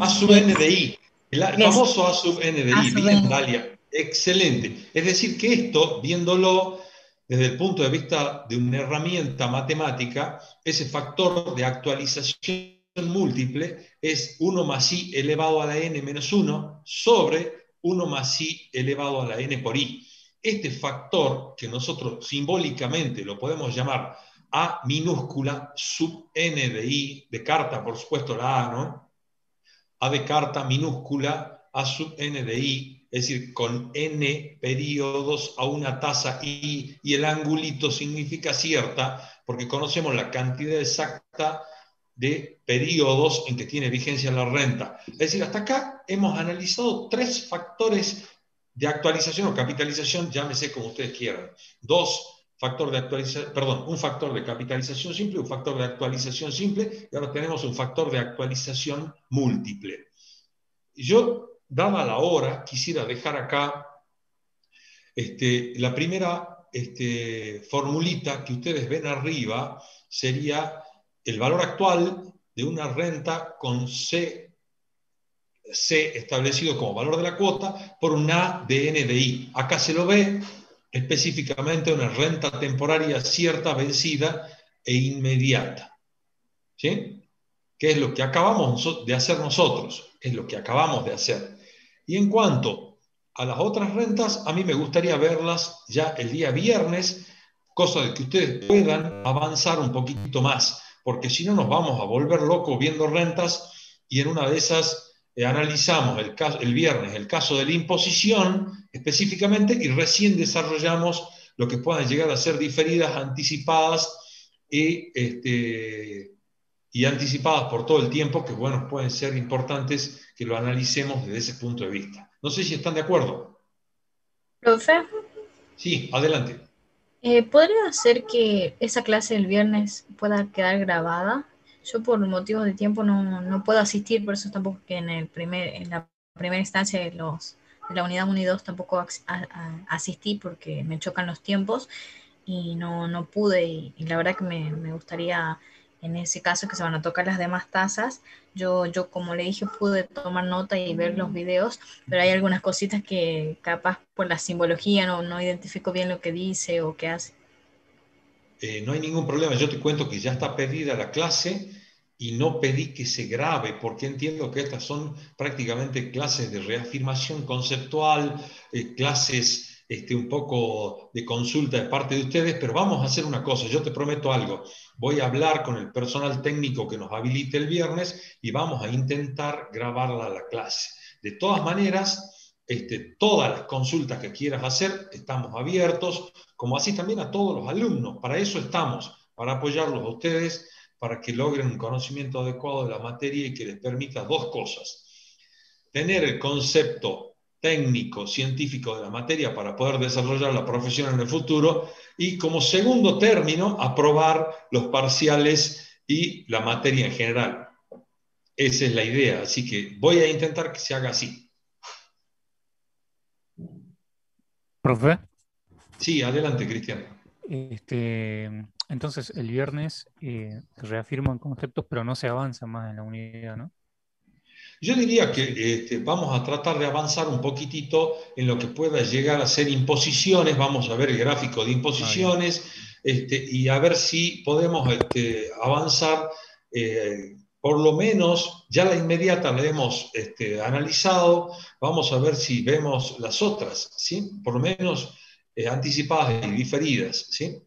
A sub n de i. El famoso A sub n de A i. sub Bien, n. Dalia. Excelente. Es decir, que esto, viéndolo desde el punto de vista de una herramienta matemática, ese factor de actualización múltiple es 1 más i elevado a la n menos 1 sobre 1 más i elevado a la n por i. Este factor, que nosotros simbólicamente lo podemos llamar A minúscula sub n de i, de carta, por supuesto la A, ¿no? A de carta minúscula A sub n de i, es decir, con n periodos a una tasa i, y el angulito significa cierta, porque conocemos la cantidad exacta de periodos en que tiene vigencia la renta. Es decir, hasta acá hemos analizado 3 factores de actualización o capitalización, llámese como ustedes quieran. Un factor de capitalización simple, un factor de actualización simple, y ahora tenemos un factor de actualización múltiple. Yo, dada la hora, quisiera dejar acá la primera formulita que ustedes ven arriba, sería el valor actual de una renta con C establecido como valor de la cuota por un A de N de I. Acá se lo ve específicamente una renta temporaria cierta, vencida e inmediata. ¿Sí? ¿Qué es lo que acabamos de hacer nosotros? Es lo que acabamos de hacer. Y en cuanto a las otras rentas, a mí me gustaría verlas ya el día viernes, cosa de que ustedes puedan avanzar un poquito más, porque si no nos vamos a volver locos viendo rentas y en una de esas analizamos el viernes el caso de la imposición específicamente y recién desarrollamos lo que puedan llegar a ser diferidas, anticipadas y anticipadas por todo el tiempo, que bueno, pueden ser importantes que lo analicemos desde ese punto de vista. No sé si están de acuerdo. Profe, Sí, adelante. ¿podría ser que esa clase del viernes pueda quedar grabada? Yo por motivos de tiempo no puedo asistir, por eso tampoco que en la primera instancia de la unidad 1 y 2 tampoco asistí porque me chocan los tiempos y no pude y la verdad que me gustaría en ese caso que se van a tocar las demás tazas. Yo como le dije pude tomar nota y ver los videos, pero hay algunas cositas que capaz por la simbología no identifico bien lo que dice o qué hace. No hay ningún problema, yo te cuento que ya está pedida la clase y no pedí que se grabe, porque entiendo que estas son prácticamente clases de reafirmación conceptual, clases un poco de consulta de parte de ustedes, pero vamos a hacer una cosa, yo te prometo algo, voy a hablar con el personal técnico que nos habilite el viernes y vamos a intentar grabarla a la clase. De todas maneras, todas las consultas que quieras hacer, estamos abiertos, como así también a todos los alumnos. Para eso estamos, para apoyarlos a ustedes, para que logren un conocimiento adecuado de la materia y que les permita dos cosas. Tener el concepto técnico, científico de la materia para poder desarrollar la profesión en el futuro y como segundo término, aprobar los parciales y la materia en general. Esa es la idea, así que voy a intentar que se haga así. Profe, Sí, adelante, Cristian. entonces el viernes se reafirman conceptos, pero no se avanza más en la unidad, ¿no? Yo diría que vamos a tratar de avanzar un poquitito en lo que pueda llegar a ser imposiciones, vamos a ver el gráfico de imposiciones y a ver si podemos avanzar, por lo menos ya la inmediata la hemos analizado, vamos a ver si vemos las otras, ¿sí? Por lo menos anticipadas y diferidas, ¿sí?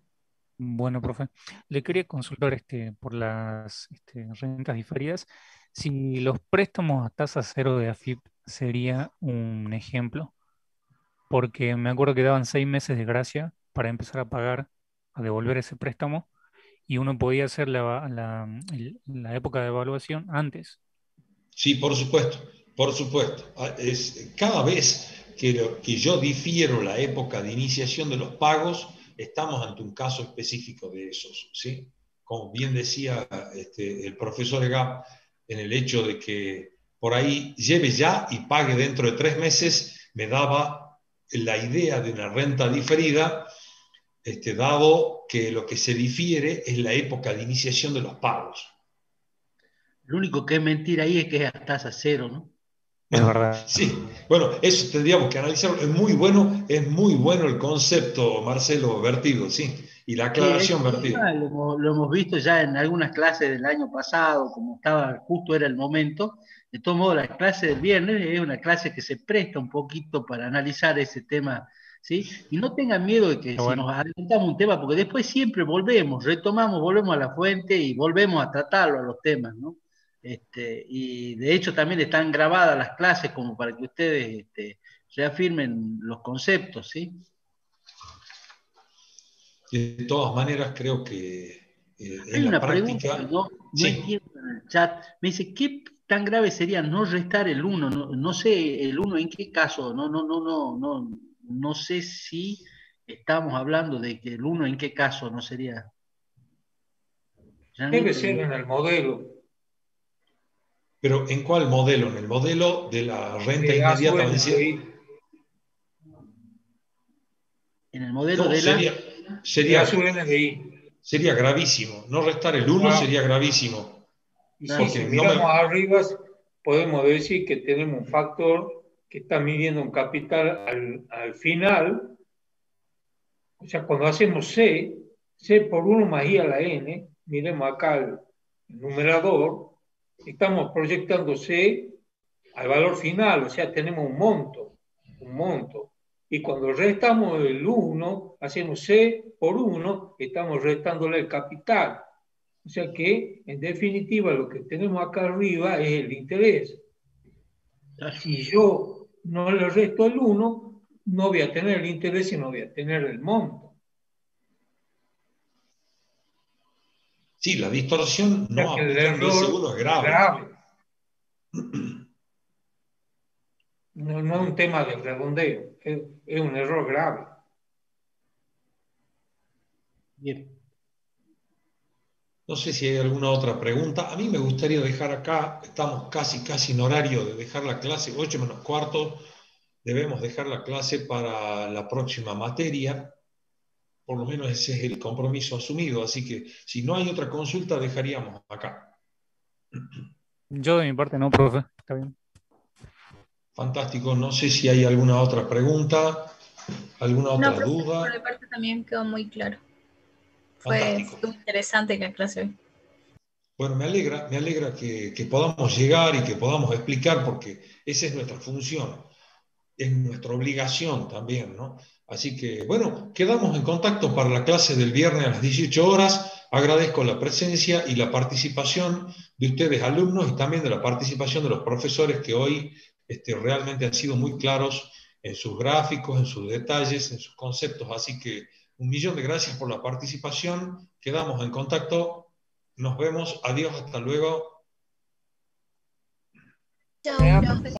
Bueno, profe, le quería consultar por las rentas diferidas. Si los préstamos a tasa cero de AFIP sería un ejemplo, porque me acuerdo que daban 6 meses de gracia para empezar a pagar, a devolver ese préstamo, y uno podía hacer la época de evaluación antes. Sí, por supuesto, por supuesto. Cada vez que yo difiero la época de iniciación de los pagos, estamos ante un caso específico de esos, ¿sí? Como bien decía el profesor Egap, en el hecho de que por ahí lleve ya y pague dentro de 3 meses, me daba la idea de una renta diferida, dado que lo que se difiere es la época de iniciación de los pagos. Lo único que es mentira ahí es que es a tasa cero, ¿no? Es verdad. Sí, bueno, eso tendríamos que analizarlo. Es muy bueno el concepto, Marcelo, vertido, sí, y la aclaración vertida. Lo hemos visto ya en algunas clases del año pasado, como estaba, justo era el momento. De todos modos, la clase del viernes es una clase que se presta un poquito para analizar ese tema, ¿sí? Y no tengan miedo de que si nos adelantamos un tema, porque después siempre volvemos a la fuente y volvemos a tratarlo a los temas, ¿no? Y de hecho también están grabadas las clases como para que ustedes reafirmen los conceptos, ¿sí? De todas maneras, creo que Hay en la una pregunta práctica, que no sí. entiendo en el chat. Me dice, ¿qué tan grave sería no restar el 1? No sé el 1 en qué caso, no sé si estamos hablando de que el 1 en qué caso no sería. Debe ser en el modelo. Pero ¿en cuál modelo? ¿En el modelo de la renta De inmediata vencida? ASUNDI. En el modelo No, de la... De ASUNDI. sería gravísimo. No restar el 1 sería gravísimo. Y sí, si miramos arriba, podemos decir que tenemos un factor que está midiendo un capital al final. O sea, cuando hacemos C por 1 más I a la N, miremos acá el numerador, estamos proyectando C al valor final, o sea, tenemos un monto. Y cuando restamos el 1, hacemos C por 1, estamos restándole el capital. O sea que, en definitiva, lo que tenemos acá arriba es el interés. Si yo no le resto el 1, no voy a tener el interés y no voy a tener el monto. Sí, la distorsión O sea no que el aplicando ese 1 es error grave. grave. No, no es un tema de redondeo, es un error grave. Bien. No sé si hay alguna otra pregunta. A mí me gustaría dejar acá, estamos casi en horario de dejar la clase, 8 menos cuarto, debemos dejar la clase para la próxima materia. Por lo menos ese es el compromiso asumido. Así que si no hay otra consulta, dejaríamos acá. Yo de mi parte no, profe. Está bien. Fantástico. No sé si hay alguna otra pregunta, alguna No, otra profe, por mi duda. parte también quedó muy claro. Fantástico. Fue muy interesante la clase hoy. Bueno, me alegra que podamos llegar y que podamos explicar, porque esa es nuestra función, es nuestra obligación también, ¿no? Así que, bueno, quedamos en contacto para la clase del viernes a las 18 horas. Agradezco la presencia y la participación de ustedes, alumnos, y también de la participación de los profesores que hoy realmente han sido muy claros en sus gráficos, en sus detalles, en sus conceptos. Así que 1.000.000 de gracias por la participación. Quedamos en contacto. Nos vemos. Adiós. Hasta luego. Chao.